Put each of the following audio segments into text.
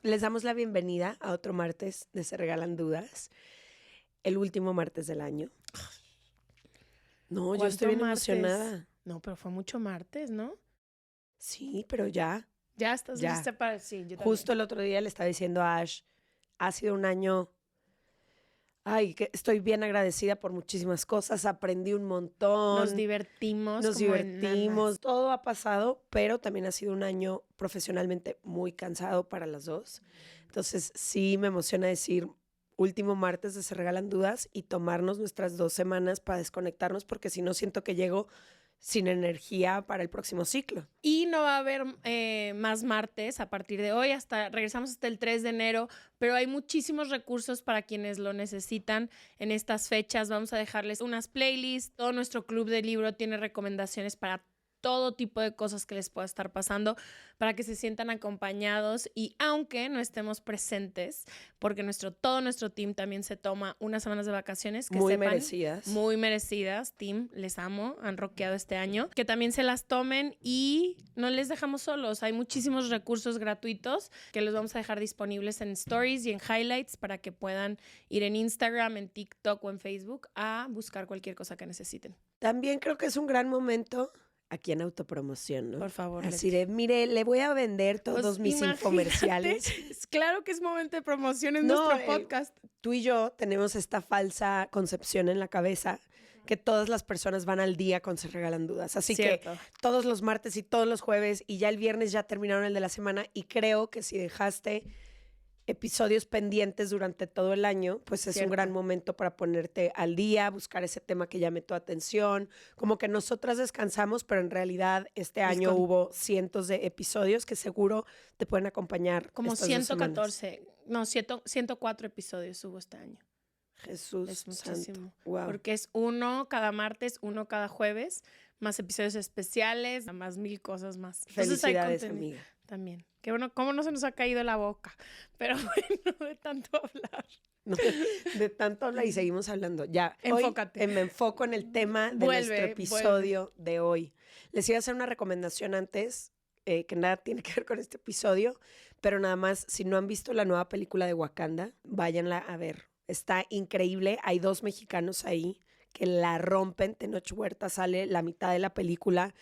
Les damos la bienvenida a otro martes de Se Regalan Dudas, el último martes del año. No, yo estoy bien emocionada. No, pero fue mucho martes, ¿no? Sí, pero ya. Ya estás Ya. lista para... Sí, yo Justo también. el otro día le estaba diciendo a Ash, ha sido un año, que estoy bien agradecida por muchísimas cosas, aprendí un montón. Nos divertimos Nos como divertimos, enanas. todo ha pasado, pero también ha sido un año profesionalmente muy cansado para las dos. Entonces sí me emociona decir último martes de Se Regalan Dudas y tomarnos nuestras 2 semanas para desconectarnos porque si no siento que llego sin energía para el próximo ciclo. Y no va a haber más martes a partir de hoy, regresamos hasta el 3 de enero, pero hay muchísimos recursos para quienes lo necesitan en estas fechas. Vamos a dejarles unas playlists, todo nuestro club de libro tiene recomendaciones para todo tipo de cosas que les pueda estar pasando para que se sientan acompañados y aunque no estemos presentes, porque todo nuestro team también se toma unas semanas de vacaciones, que Muy sepan, merecidas. muy merecidas, team, les amo, han rockeado este año, que también se las tomen y no les dejamos solos, hay muchísimos recursos gratuitos que los vamos a dejar disponibles en stories y en highlights para que puedan ir en Instagram, en TikTok o en Facebook a buscar cualquier cosa que necesiten. También creo que es un gran momento aquí en autopromoción, ¿no? Por favor, Así Leti. de, mire, le voy a vender todos Pues, mis imagínate, infomerciales. Claro que es momento de promoción en No, nuestro podcast. Tú y yo tenemos esta falsa concepción en la cabeza que todas las personas van al día con Se Regalan Dudas. Así Cierto. que todos los martes y todos los jueves y ya el viernes ya terminaron el de la semana y creo que si dejaste episodios pendientes durante todo el año, pues es un Cierto. gran momento para ponerte al día, buscar ese tema que llame tu atención. Como que nosotras descansamos, pero en realidad este año hubo cientos de episodios que seguro te pueden acompañar. Como estas 2 semanas. 114, no, 104 episodios hubo este año. Jesús Es santo. muchísimo. Wow. Porque es uno cada martes, uno cada jueves, más episodios especiales, más 1000 cosas más. Entonces, hay Felicidades, contenido amiga. también. Que bueno, cómo no se nos ha caído la boca. Pero bueno, de tanto hablar. No, de tanto hablar y seguimos hablando. Ya, Enfócate. Hoy me enfoco en el tema de nuestro episodio de hoy. Les iba a hacer una recomendación antes, que nada tiene que ver con este episodio, pero nada más, si no han visto la nueva película de Wakanda, váyanla a ver. Está increíble. Hay 2 mexicanos ahí que la rompen. Tenoch Huerta sale la mitad de la película.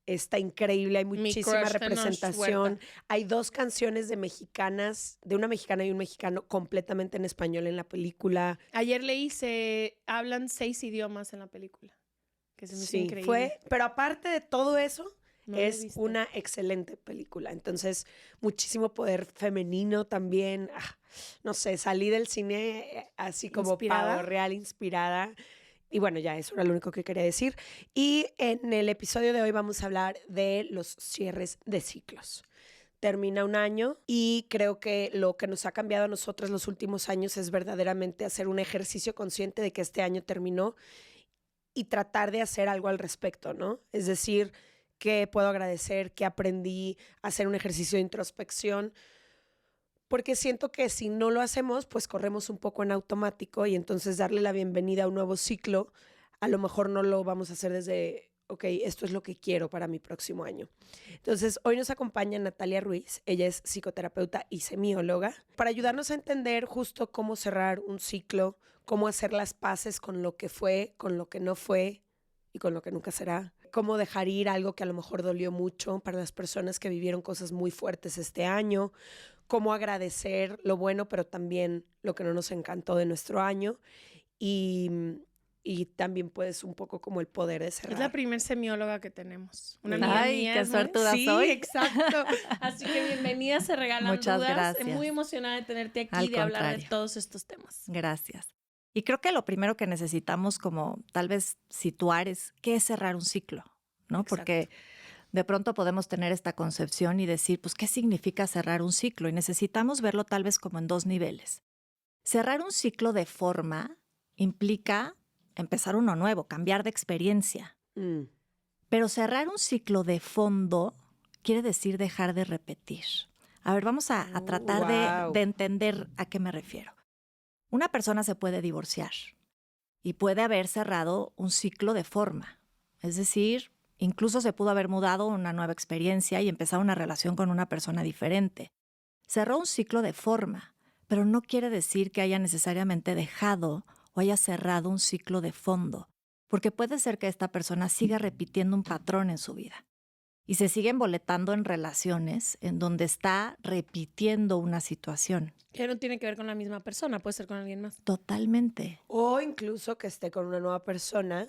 Está increíble, hay muchísima representación. Hay 2 canciones de mexicanas, de una mexicana y un mexicano completamente en español en la película. Ayer leí, se hablan 6 idiomas en la película. Que se me hizo increíble. Pero aparte de todo eso, No lo he es visto. una excelente película. Entonces, muchísimo poder femenino también. No sé, salí del cine así como ¿Inspirada? pavo real, inspirada. Y bueno, ya eso era lo único que quería decir. Y en el episodio de hoy vamos a hablar de los cierres de ciclos. Termina un año y creo que lo que nos ha cambiado a nosotros los últimos años es verdaderamente hacer un ejercicio consciente de que este año terminó y tratar de hacer algo al respecto, ¿no? Es decir, qué puedo agradecer, qué aprendí, hacer un ejercicio de introspección, porque siento que si no lo hacemos, pues corremos un poco en automático y entonces darle la bienvenida a un nuevo ciclo, a lo mejor no lo vamos a hacer desde, ok, esto es lo que quiero para mi próximo año. Entonces, hoy nos acompaña Natalia Ruiz, ella es psicoterapeuta y semióloga, para ayudarnos a entender justo cómo cerrar un ciclo, cómo hacer las paces con lo que fue, con lo que no fue y con lo que nunca será. Cómo dejar ir algo que a lo mejor dolió mucho para las personas que vivieron cosas muy fuertes este año. Cómo agradecer lo bueno, pero también lo que no nos encantó de nuestro año. Y también pues un poco como el poder de cerrar. Es la primer semióloga que tenemos. Una Ay, amiga Ay, mía. qué suertuda Sí, soy. exacto. Así que bienvenida, Se Regalan Muchas Dudas. gracias. Muy emocionada de tenerte aquí Al y de hablar de contrario. todos estos temas. Gracias. Y creo que lo primero que necesitamos como tal vez situar es qué es cerrar un ciclo, ¿no? Exacto. Porque de pronto podemos tener esta concepción y decir, pues, ¿qué significa cerrar un ciclo? Y necesitamos verlo tal vez como en 2 niveles. Cerrar un ciclo de forma implica empezar uno nuevo, cambiar de experiencia. Pero cerrar un ciclo de fondo quiere decir dejar de repetir. A ver, vamos a tratar de entender a qué me refiero. Una persona se puede divorciar y puede haber cerrado un ciclo de forma. Es decir, incluso se pudo haber mudado a una nueva experiencia y empezar una relación con una persona diferente. Cerró un ciclo de forma, pero no quiere decir que haya necesariamente dejado o haya cerrado un ciclo de fondo, porque puede ser que esta persona siga repitiendo un patrón en su vida y se sigue emboletando en relaciones en donde está repitiendo una situación. Que no tiene que ver con la misma persona, puede ser con alguien más. Totalmente. O incluso que esté con una nueva persona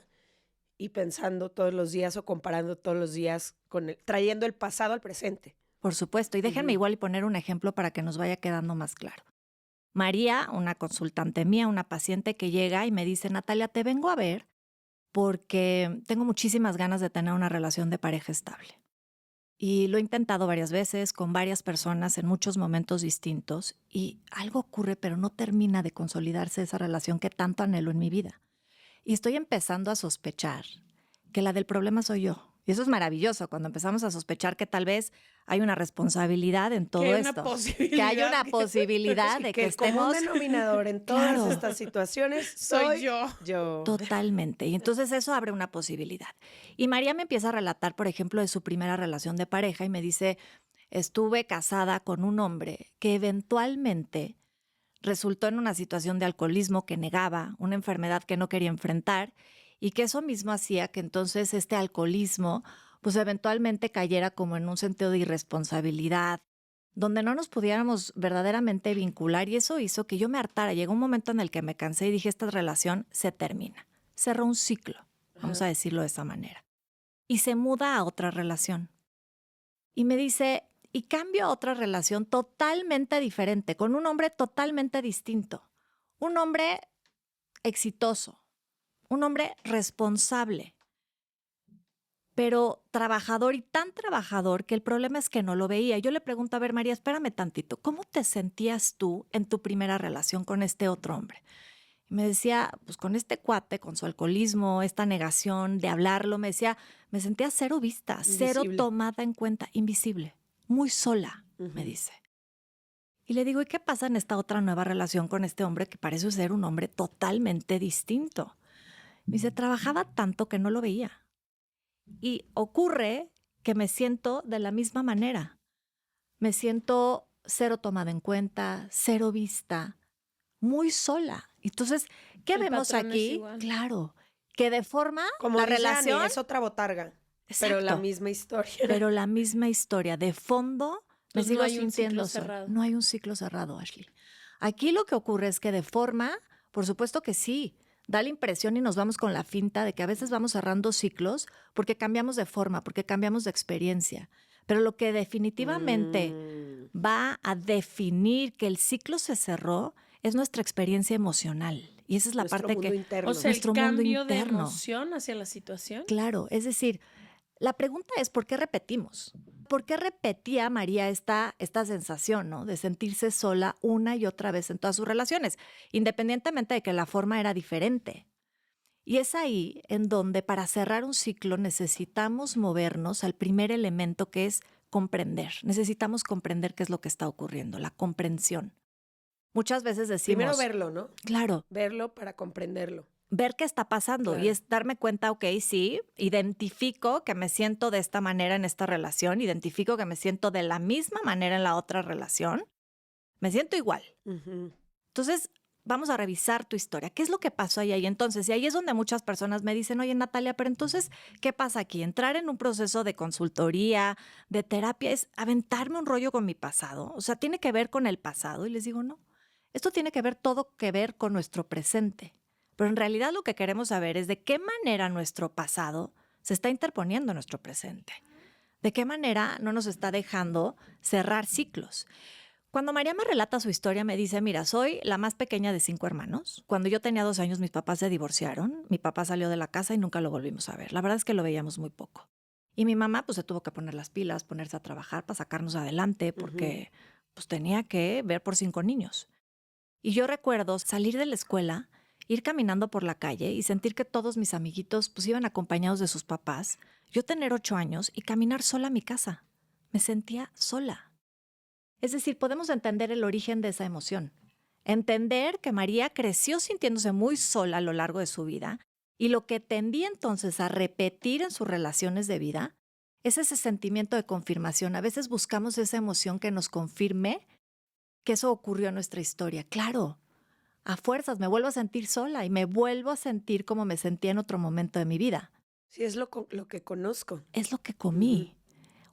y pensando todos los días o comparando todos los días trayendo el pasado al presente. Por supuesto. Y déjenme Ujú. igual y poner un ejemplo para que nos vaya quedando más claro. María, una consultante mía, una paciente que llega y me dice, Natalia, te vengo a ver porque tengo muchísimas ganas de tener una relación de pareja estable. Y lo he intentado varias veces con varias personas en muchos momentos distintos y algo ocurre, pero no termina de consolidarse esa relación que tanto anhelo en mi vida. Y estoy empezando a sospechar que la del problema soy yo. Y eso es maravilloso cuando empezamos a sospechar que tal vez hay una responsabilidad en todo Que hay esto. una posibilidad. Que hay una posibilidad de que el común estemos... denominador en todas Claro. estas situaciones Soy yo. yo. Totalmente. Y entonces eso abre una posibilidad. Y María me empieza a relatar, por ejemplo, de su primera relación de pareja y me dice, estuve casada con un hombre que eventualmente resultó en una situación de alcoholismo que negaba, una enfermedad que no quería enfrentar y que eso mismo hacía que entonces este alcoholismo pues eventualmente cayera como en un sentido de irresponsabilidad, donde no nos pudiéramos verdaderamente vincular y eso hizo que yo me hartara. Llegó un momento en el que me cansé y dije, esta relación se termina. Cerró un ciclo, vamos a decirlo de esa manera. Y se muda a otra relación. Y me dice, y cambio a otra relación totalmente diferente, con un hombre totalmente distinto. Un hombre exitoso, un hombre responsable, pero trabajador y tan trabajador que el problema es que no lo veía. Yo le pregunto, a ver, María, espérame tantito, ¿cómo te sentías tú en tu primera relación con este otro hombre? Y me decía, pues con este cuate, con su alcoholismo, esta negación de hablarlo, me decía, me sentía cero vista, cero Invisible. tomada en cuenta, invisible, muy sola, me Ujú. dice. Y le digo, ¿y qué pasa en esta otra nueva relación con este hombre que parece ser un hombre totalmente distinto? Me dice, trabajaba tanto que no lo veía. Y ocurre que me siento de la misma manera. Me siento cero tomada en cuenta, cero vista, muy sola. Entonces, ¿qué El vemos patrón es aquí? igual. Claro, que deforma Como la dice relación, Annie, es otra botarga, pero la Exacto. misma historia. pero la misma historia. De fondo, me Pues no sigo hay un ciclo sintiendo sola. cerrado. No hay un ciclo cerrado, Ashley. Aquí lo que ocurre es que deforma, por supuesto que sí, da la impresión y nos vamos con la finta de que a veces vamos cerrando ciclos porque cambiamos de forma, porque cambiamos de experiencia. Pero lo que definitivamente va a definir que el ciclo se cerró es nuestra experiencia emocional. Y esa es la Nuestro parte mundo que... interno. O sea, Nuestro el mundo cambio de interno. emoción hacia la situación. Claro, es decir, la pregunta es ¿por qué repetimos? ¿Por qué repetía María esta sensación, ¿no? De sentirse sola una y otra vez en todas sus relaciones, independientemente de que la forma era diferente? Y es ahí en donde para cerrar un ciclo necesitamos movernos al primer elemento que es comprender. Necesitamos comprender qué es lo que está ocurriendo, la comprensión. Muchas veces decimos... Primero verlo, ¿no? Claro, Verlo para comprenderlo. ver qué está pasando Claro. y es darme cuenta, ok, sí, identifico que me siento de esta manera en esta relación, identifico que me siento de la misma manera en la otra relación, me siento igual. Ujú. Entonces, vamos a revisar tu historia. ¿Qué es lo que pasó ahí? Y entonces, y ahí es donde muchas personas me dicen, oye, Natalia, pero entonces, ¿qué pasa aquí? Entrar en un proceso de consultoría, de terapia, es aventarme un rollo con mi pasado. O sea, tiene que ver con el pasado. Y les digo, no, esto tiene que ver todo que ver con nuestro presente. Pero en realidad lo que queremos saber es de qué manera nuestro pasado se está interponiendo en nuestro presente. De qué manera no nos está dejando cerrar ciclos. Cuando María me relata su historia, me dice, mira, soy la más pequeña de 5 hermanos. Cuando yo tenía 2 años, mis papás se divorciaron. Mi papá salió de la casa y nunca lo volvimos a ver. La verdad es que lo veíamos muy poco. Y mi mamá, pues, se tuvo que poner las pilas, ponerse a trabajar para sacarnos adelante, porque pues, tenía que ver por 5 niños. Y yo recuerdo salir de la escuela, ir caminando por la calle y sentir que todos mis amiguitos pues, iban acompañados de sus papás. Yo tener 8 años y caminar sola a mi casa. Me sentía sola. Es decir, podemos entender el origen de esa emoción. Entender que María creció sintiéndose muy sola a lo largo de su vida y lo que tendía entonces a repetir en sus relaciones de vida es ese sentimiento de confirmación. A veces buscamos esa emoción que nos confirme que eso ocurrió en nuestra historia. Claro, a fuerzas me vuelvo a sentir sola y me vuelvo a sentir como me sentía en otro momento de mi vida. Sí, es lo que conozco. Es lo que comí.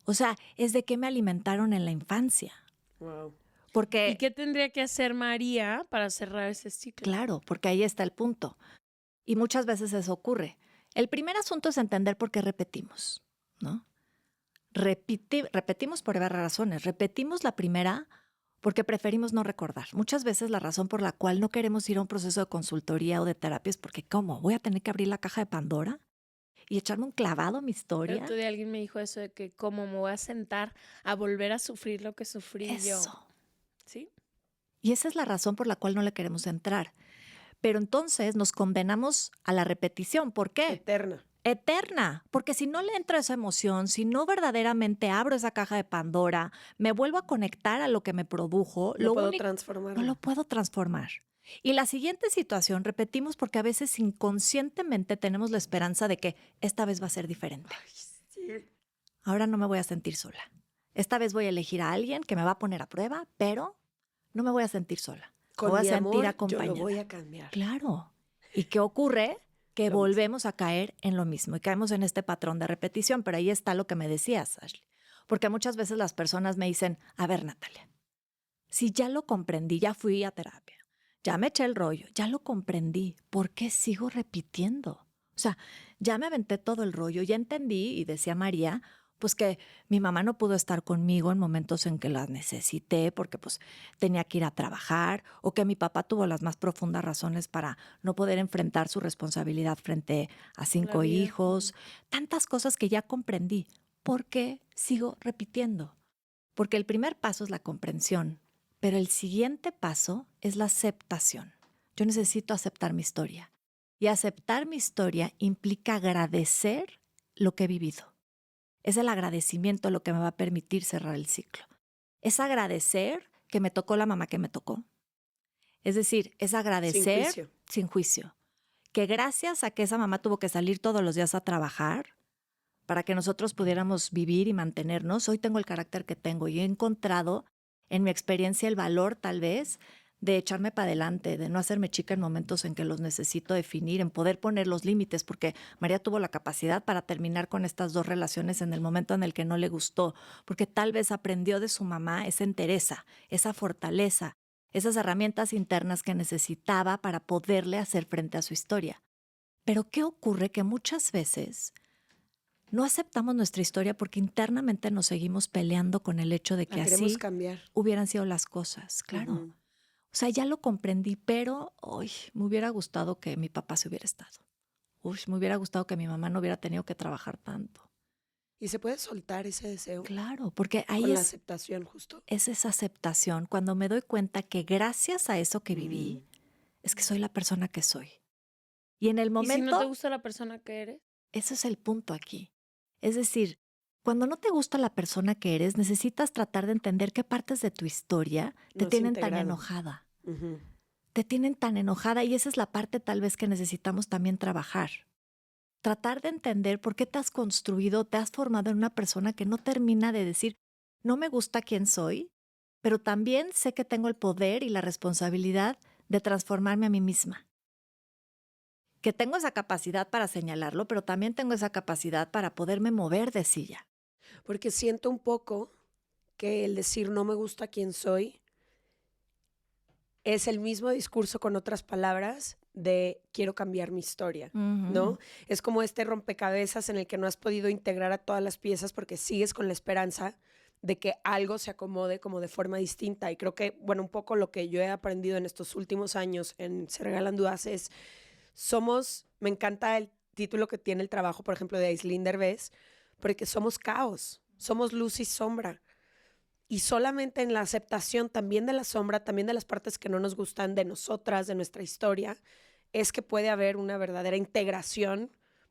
O sea, es de qué me alimentaron en la infancia. Wow. Porque, ¿Y qué tendría que hacer María para cerrar ese ciclo? claro, porque ahí está el punto. Y muchas veces eso ocurre. El primer asunto es entender por qué repetimos, ¿no? Repetimos por varias razones. Repetimos la primera porque preferimos no recordar. Muchas veces la razón por la cual no queremos ir a un proceso de consultoría o de terapia es porque, ¿cómo? ¿Voy a tener que abrir la caja de Pandora y echarme un clavado a mi El historia? otro día alguien me dijo eso de que cómo me voy a sentar a volver a sufrir lo que sufrí yo. Eso. ¿Sí? Y esa es la razón por la cual no le queremos entrar. Pero entonces nos condenamos a la repetición. ¿Por qué? Eterna. Eterna, porque si no le entra esa emoción, si no verdaderamente abro esa caja de Pandora, me vuelvo a conectar a lo que me produjo, No puedo no transformarlo. lo puedo transformar. Y la siguiente situación repetimos porque a veces inconscientemente tenemos la esperanza de que esta vez va a ser diferente. Ay, sí. Ahora no me voy a sentir sola. Esta vez voy a elegir a alguien que me va a poner a prueba, pero no me voy a sentir sola. Con me voy mi a sentir amor, yo acompañada. lo voy a cambiar. Claro. ¿Y qué ocurre? Que Lo volvemos a caer en lo mismo y caemos en este patrón de repetición. Pero ahí está lo que me decías, Ashley. Porque muchas veces las personas me dicen, a ver, Natalia, si ya lo comprendí, ya fui a terapia, ya me eché el rollo, ya lo comprendí, ¿por qué sigo repitiendo? O sea, ya me aventé todo el rollo, ya entendí y decía María, pues que mi mamá no pudo estar conmigo en momentos en que la necesité porque pues tenía que ir a trabajar o que mi papá tuvo las más profundas razones para no poder enfrentar su responsabilidad frente a 5 vida. hijos, tantas cosas que ya comprendí. ¿Por qué sigo repitiendo? Porque el primer paso es la comprensión, pero el siguiente paso es la aceptación. Yo necesito aceptar mi historia. Y aceptar mi historia implica agradecer lo que he vivido. Es el agradecimiento lo que me va a permitir cerrar el ciclo. Es agradecer que me tocó la mamá que me tocó. Es decir, es agradecer sin juicio. Que gracias a que esa mamá tuvo que salir todos los días a trabajar para que nosotros pudiéramos vivir y mantenernos, hoy tengo el carácter que tengo y he encontrado en mi experiencia el valor tal vez de echarme para adelante, de no hacerme chica en momentos en que los necesito definir, en poder poner los límites, porque María tuvo la capacidad para terminar con estas 2 relaciones en el momento en el que no le gustó, porque tal vez aprendió de su mamá esa entereza, esa fortaleza, esas herramientas internas que necesitaba para poderle hacer frente a su historia. Pero ¿qué ocurre? Que muchas veces no aceptamos nuestra historia porque internamente nos seguimos peleando con el hecho de que La queremos así cambiar. hubieran sido las cosas, claro. Ujú. O sea, ya lo comprendí, pero hoy me hubiera gustado que mi papá se hubiera estado. Uy, me hubiera gustado que mi mamá no hubiera tenido que trabajar tanto. Y se puede soltar ese deseo Claro, porque ahí con la aceptación justo. es esa aceptación cuando me doy cuenta que gracias a eso que viví, es que soy la persona que soy. Y en el ¿Y si momento, no te gusta la persona que eres? ese es el punto aquí. Es decir, cuando no te gusta la persona que eres, necesitas tratar de entender qué partes de tu historia te No has tienen tan integrado. enojada. Ujú. Te tienen tan enojada y esa es la parte tal vez que necesitamos también trabajar. Tratar de entender por qué te has construido, te has formado en una persona que no termina de decir, no me gusta quién soy, pero también sé que tengo el poder y la responsabilidad de transformarme a mí misma. Que tengo esa capacidad para señalarlo, pero también tengo esa capacidad para poderme mover de silla. Porque siento un poco que el decir no me gusta quién soy es el mismo discurso con otras palabras de quiero cambiar mi historia, ¿no? Es como este rompecabezas en el que no has podido integrar a todas las piezas porque sigues con la esperanza de que algo se acomode como de forma distinta. Y creo que, bueno, un poco lo que yo he aprendido en estos últimos años en Se Regalan Dudas es me encanta el título que tiene el trabajo, por ejemplo, de Aislinn Derbez, porque somos caos, somos luz y sombra. Y solamente en la aceptación también de la sombra, también de las partes que no nos gustan de nosotras, de nuestra historia, es que puede haber una verdadera integración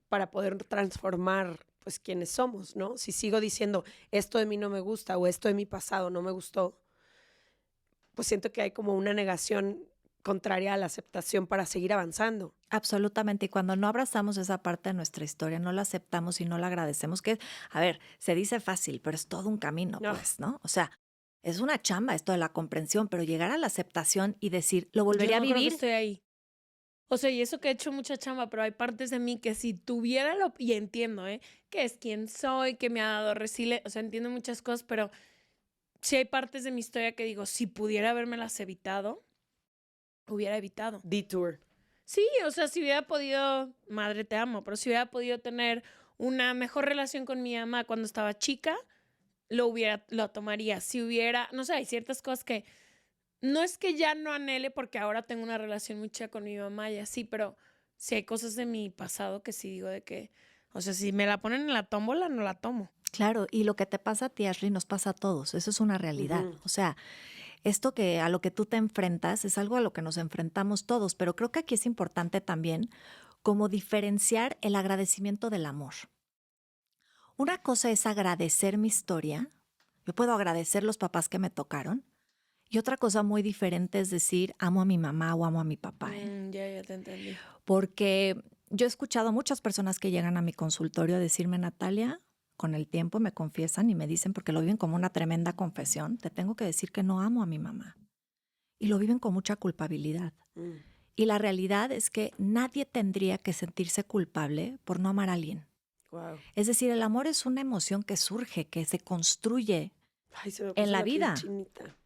para poder transformar pues quienes somos, ¿no? Si sigo diciendo esto de mí no me gusta o esto de mi pasado no me gustó, pues siento que hay como una negación contraria a la aceptación para seguir avanzando. Absolutamente. Y cuando no abrazamos esa parte de nuestra historia, no la aceptamos y no la agradecemos, que, a ver, se dice fácil, pero es todo un camino, No. pues, ¿no? O sea, Es una chamba esto de la comprensión, pero llegar a la aceptación y decir, lo Yo volvería a no creo que vivir. estoy ahí. O sea, y eso que he hecho mucha chamba, pero hay partes de mí que si tuviera y entiendo, que es quien soy, que me ha dado resiliencia, o sea, entiendo muchas cosas, pero sí hay partes de mi historia que digo, si pudiera habérmelas evitado, hubiera evitado. Detour. Sí, o sea, si hubiera podido, madre te amo, pero si hubiera podido tener una mejor relación con mi mamá cuando estaba chica, lo tomaría. Si hubiera, no sé, hay ciertas cosas que no es que ya no anhele porque ahora tengo una relación muy chida con mi mamá y así, pero sí hay cosas de mi pasado que sí digo de que, o sea, si me la ponen en la tómbola, no la tomo. Claro, y lo que te pasa a ti, Ashley, nos pasa a todos. Eso es una realidad. Ujú. O sea, esto que a lo que tú te enfrentas es algo a lo que nos enfrentamos todos, pero creo que aquí es importante también como diferenciar el agradecimiento del amor. Una cosa es agradecer mi historia. Yo puedo agradecer los papás que me tocaron. Y otra cosa muy diferente es decir, amo a mi mamá o amo a mi papá. Ya te entendí. Porque yo he escuchado a muchas personas que llegan a mi consultorio a decirme, Natalia, con el tiempo me confiesan y me dicen, porque lo viven como una tremenda confesión, te tengo que decir que no amo a mi mamá. Y lo viven con mucha culpabilidad. Mm. Y la realidad es que nadie tendría que sentirse culpable por no amar a alguien. Wow. Es decir, el amor es una emoción que surge, que se construye Ay, se me en puso la piel vida. chinita.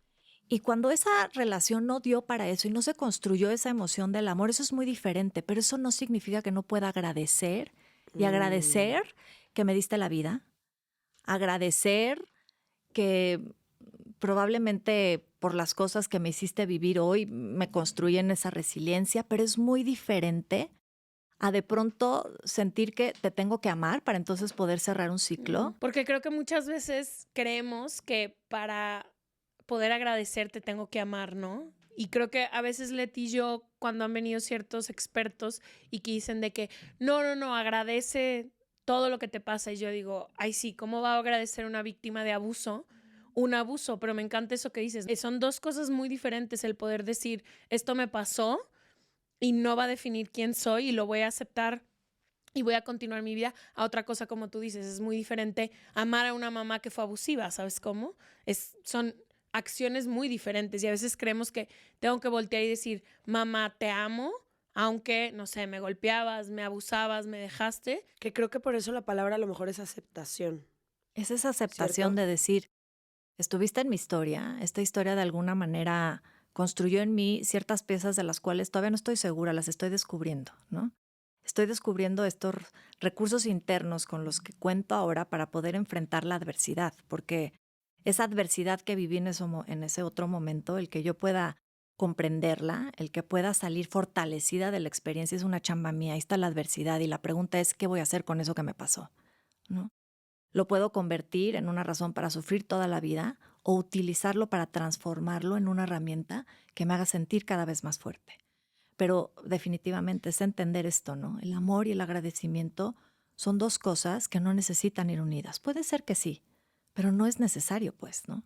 Y cuando esa relación no dio para eso y no se construyó esa emoción del amor, eso es muy diferente, pero eso no significa que no pueda agradecer y agradecer que me diste la vida, agradecer que probablemente por las cosas que me hiciste vivir hoy me construyen esa resiliencia, pero es muy diferente a de pronto sentir que te tengo que amar para entonces poder cerrar un ciclo. Porque creo que muchas veces creemos que para poder agradecerte tengo que amar, ¿no? Y creo que a veces Leti y yo, cuando han venido ciertos expertos y que dicen de que no, agradece todo lo que te pasa. Y yo digo, ay sí, ¿cómo va a agradecer una víctima de abuso? Un abuso, pero me encanta eso que dices. Son dos cosas muy diferentes, el poder decir, esto me pasó y no va a definir quién soy y lo voy a aceptar y voy a continuar mi vida, a otra cosa como tú dices. Es muy diferente amar a una mamá que fue abusiva, ¿sabes cómo? Son acciones muy diferentes y a veces creemos que tengo que voltear y decir, mamá, te amo, aunque, no sé, me golpeabas, me abusabas, me dejaste. Que creo que por eso la palabra a lo mejor es aceptación. Es esa aceptación ¿Cierto? de decir, estuviste en mi historia, esta historia de alguna manera construyó en mí ciertas piezas de las cuales todavía no estoy segura, las estoy descubriendo, ¿no? Estoy descubriendo estos recursos internos con los que cuento ahora para poder enfrentar la adversidad, porque esa adversidad que viví en ese otro momento, el que yo pueda comprenderla, el que pueda salir fortalecida de la experiencia es una chamba mía. Ahí está la adversidad y la pregunta es, ¿qué voy a hacer con eso que me pasó? ¿No? Lo puedo convertir en una razón para sufrir toda la vida o utilizarlo para transformarlo en una herramienta que me haga sentir cada vez más fuerte. Pero definitivamente es entender esto, ¿no? El amor y el agradecimiento son dos cosas que no necesitan ir unidas. Puede ser que sí, pero no es necesario, pues, ¿no?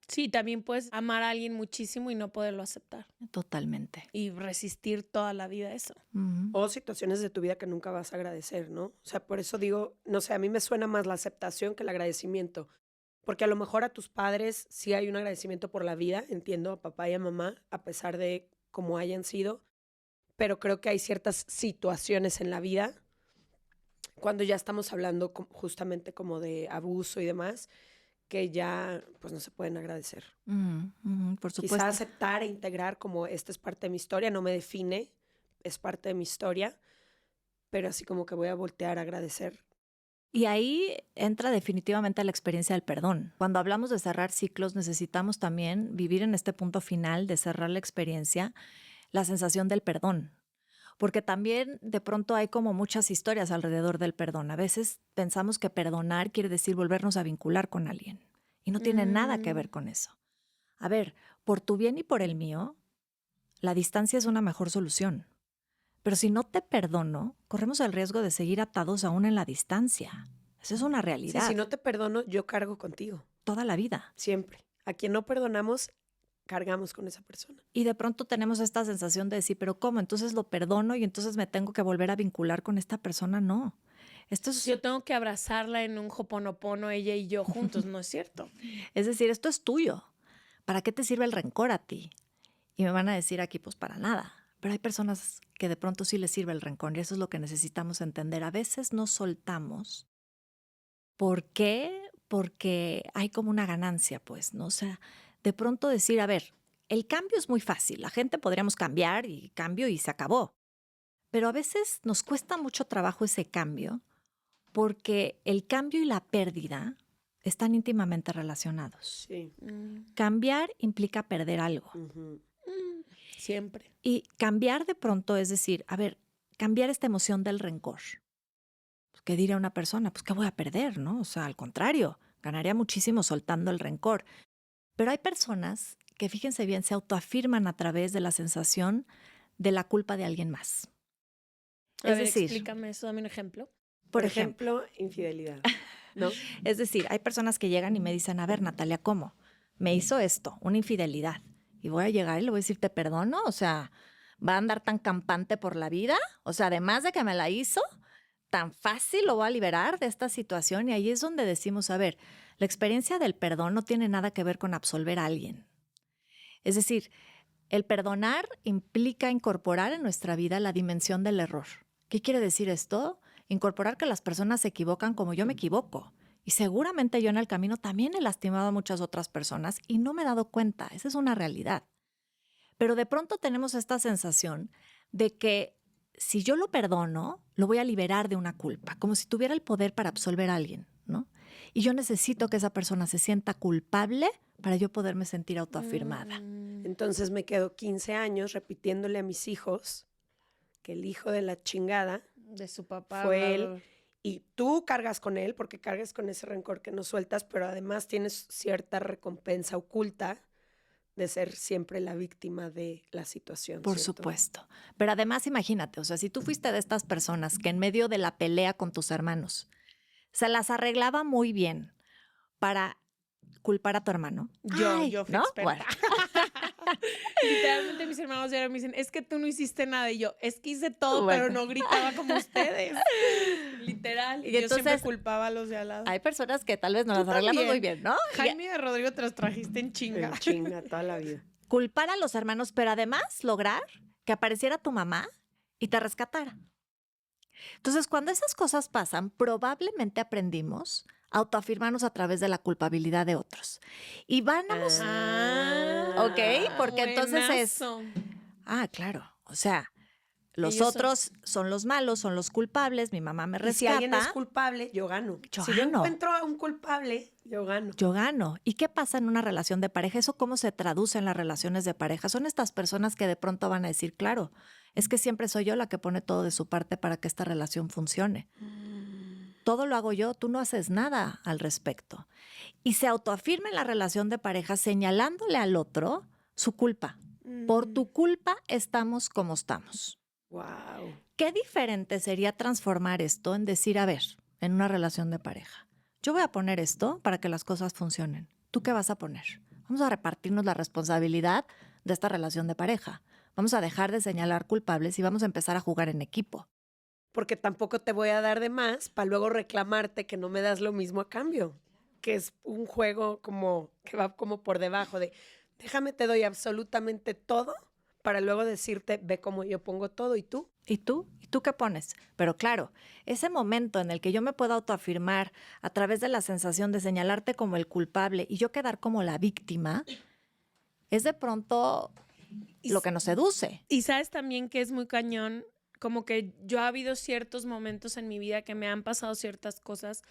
Sí, también puedes amar a alguien muchísimo y no poderlo aceptar Totalmente. y resistir toda la vida eso. Ujú. O situaciones de tu vida que nunca vas a agradecer, ¿no? O sea, por eso digo, no sé, a mí me suena más la aceptación que el agradecimiento. Porque a lo mejor a tus padres sí hay un agradecimiento por la vida, entiendo, a papá y a mamá, a pesar de cómo hayan sido. Pero creo que hay ciertas situaciones en la vida, cuando ya estamos hablando justamente como de abuso y demás, que ya pues no se pueden agradecer. Ujú, ujú, por supuesto. Quizá aceptar e integrar como esta es parte de mi historia, no me define, es parte de mi historia, pero así como que voy a voltear a agradecer. Y ahí entra definitivamente la experiencia del perdón. Cuando hablamos de cerrar ciclos, necesitamos también vivir en este punto final de cerrar la experiencia, la sensación del perdón. Porque también de pronto hay como muchas historias alrededor del perdón. A veces pensamos que perdonar quiere decir volvernos a vincular con alguien. Y no tiene nada que ver con eso. A ver, por tu bien y por el mío, la distancia es una mejor solución. Pero si no te perdono, corremos el riesgo de seguir atados aún en la distancia. Esa es una Sí, realidad. si no te perdono, yo cargo contigo, Toda la vida. siempre. A quien no perdonamos, cargamos con esa persona. Y de pronto tenemos esta sensación de decir, pero ¿cómo? Entonces lo perdono y entonces me tengo que volver a vincular con esta persona. No. Esto es, Yo tengo que abrazarla en un hoponopono, ella y yo juntos, ¿no es cierto? es decir, esto es tuyo. ¿Para qué te sirve el rencor a ti? Y me van a decir aquí, pues para nada. Pero hay personas que de pronto sí les sirve el rencor y eso es lo que necesitamos entender. A veces no soltamos. ¿Por qué? Porque hay como una ganancia, pues, ¿no? O sea, de pronto decir, a ver, el cambio es muy fácil. La gente podríamos cambiar y cambio y se acabó. Pero a veces nos cuesta mucho trabajo ese cambio porque el cambio y la pérdida están íntimamente relacionados. Sí. Cambiar implica perder algo. Ujú. Siempre. Y cambiar de pronto es decir, a ver, cambiar esta emoción del rencor. Pues, ¿qué diría una persona? Pues, ¿qué voy a perder, no? O sea, al contrario, ganaría muchísimo soltando el rencor. Pero hay personas que, fíjense bien, se autoafirman a través de la sensación de la culpa de alguien más. A Es ver, decir, explícame eso, dame un ejemplo. Por ejemplo, infidelidad, ¿no? Es decir, hay personas que llegan y me dicen, a ver, Natalia, ¿cómo? Me hizo esto, una infidelidad. Y voy a llegar y le voy a decir, ¿te perdono? O sea, ¿va a andar tan campante por la vida? O sea, además de que me la hizo, tan fácil lo voy a liberar de esta situación. Y ahí es donde decimos, a ver, la experiencia del perdón no tiene nada que ver con absolver a alguien. Es decir, el perdonar implica incorporar en nuestra vida la dimensión del error. ¿Qué quiere decir esto? Incorporar que las personas se equivocan como yo me equivoco. Y seguramente yo en el camino también he lastimado a muchas otras personas y no me he dado cuenta. Esa es una realidad. Pero de pronto tenemos esta sensación de que si yo lo perdono, lo voy a liberar de una culpa, como si tuviera el poder para absolver a alguien, ¿no? Y yo necesito que esa persona se sienta culpable para yo poderme sentir autoafirmada. Entonces me quedo 15 años repitiéndole a mis hijos que el hijo de la chingada De su papá. fue bla, él. bla, bla. Y tú cargas con él porque cargas con ese rencor que no sueltas, pero además tienes cierta recompensa oculta de ser siempre la víctima de la situación. Por ¿cierto? supuesto. Pero además imagínate, o sea, si tú fuiste de estas personas que en medio de la pelea con tus hermanos se las arreglaba muy bien para culpar a tu hermano. Yo fui ¿no? experta. Bueno, Literalmente mis hermanos ya me dicen, es que tú no hiciste nada. Y yo, es que hice todo, Bueno. pero no gritaba como ustedes. Literal. Y Y yo siempre entonces, culpaba a los de al lado. hay personas que tal vez no las Tú arreglamos también. muy bien, ¿no? Jaime y Rodrigo te los trajiste en chinga. En chinga toda la vida. Culpar a los hermanos, pero además lograr que apareciera tu mamá y te rescatara. Entonces, cuando esas cosas pasan, probablemente aprendimos a autoafirmarnos a través de la culpabilidad de otros. Y vamos, ¿ok? Porque entonces es, buenazo. claro, o sea, los Ellos otros son los malos, son los culpables, mi mamá me Y si alguien es rescata, culpable, yo gano. Yo si gano. yo encuentro a un culpable, yo gano. yo gano. ¿Y qué pasa en una relación de pareja? ¿Eso cómo se traduce en las relaciones de pareja? Son estas personas que de pronto van a decir, claro, es que siempre soy yo la que pone todo de su parte para que esta relación funcione. Todo lo hago yo, tú no haces nada al respecto. Y se autoafirma en la relación de pareja señalándole al otro su culpa. Por tu culpa estamos como estamos. Wow. Qué diferente sería transformar esto en decir, a ver, en una relación de pareja, yo voy a poner esto para que las cosas funcionen. ¿Tú qué vas a poner? Vamos a repartirnos la responsabilidad de esta relación de pareja. Vamos a dejar de señalar culpables y vamos a empezar a jugar en equipo. Porque tampoco te voy a dar de más para luego reclamarte que no me das lo mismo a cambio. Que es un juego como que va como por debajo de déjame, te doy absolutamente todo para luego decirte, ve cómo yo pongo todo y tú. ¿Y tú? ¿Y tú qué pones? Pero claro, ese momento en el que yo me puedo autoafirmar a través de la sensación de señalarte como el culpable y yo quedar como la víctima, es de pronto lo que nos seduce. Y sabes también que es muy cañón, como que yo ha habido ciertos momentos en mi vida que me han pasado ciertas cosas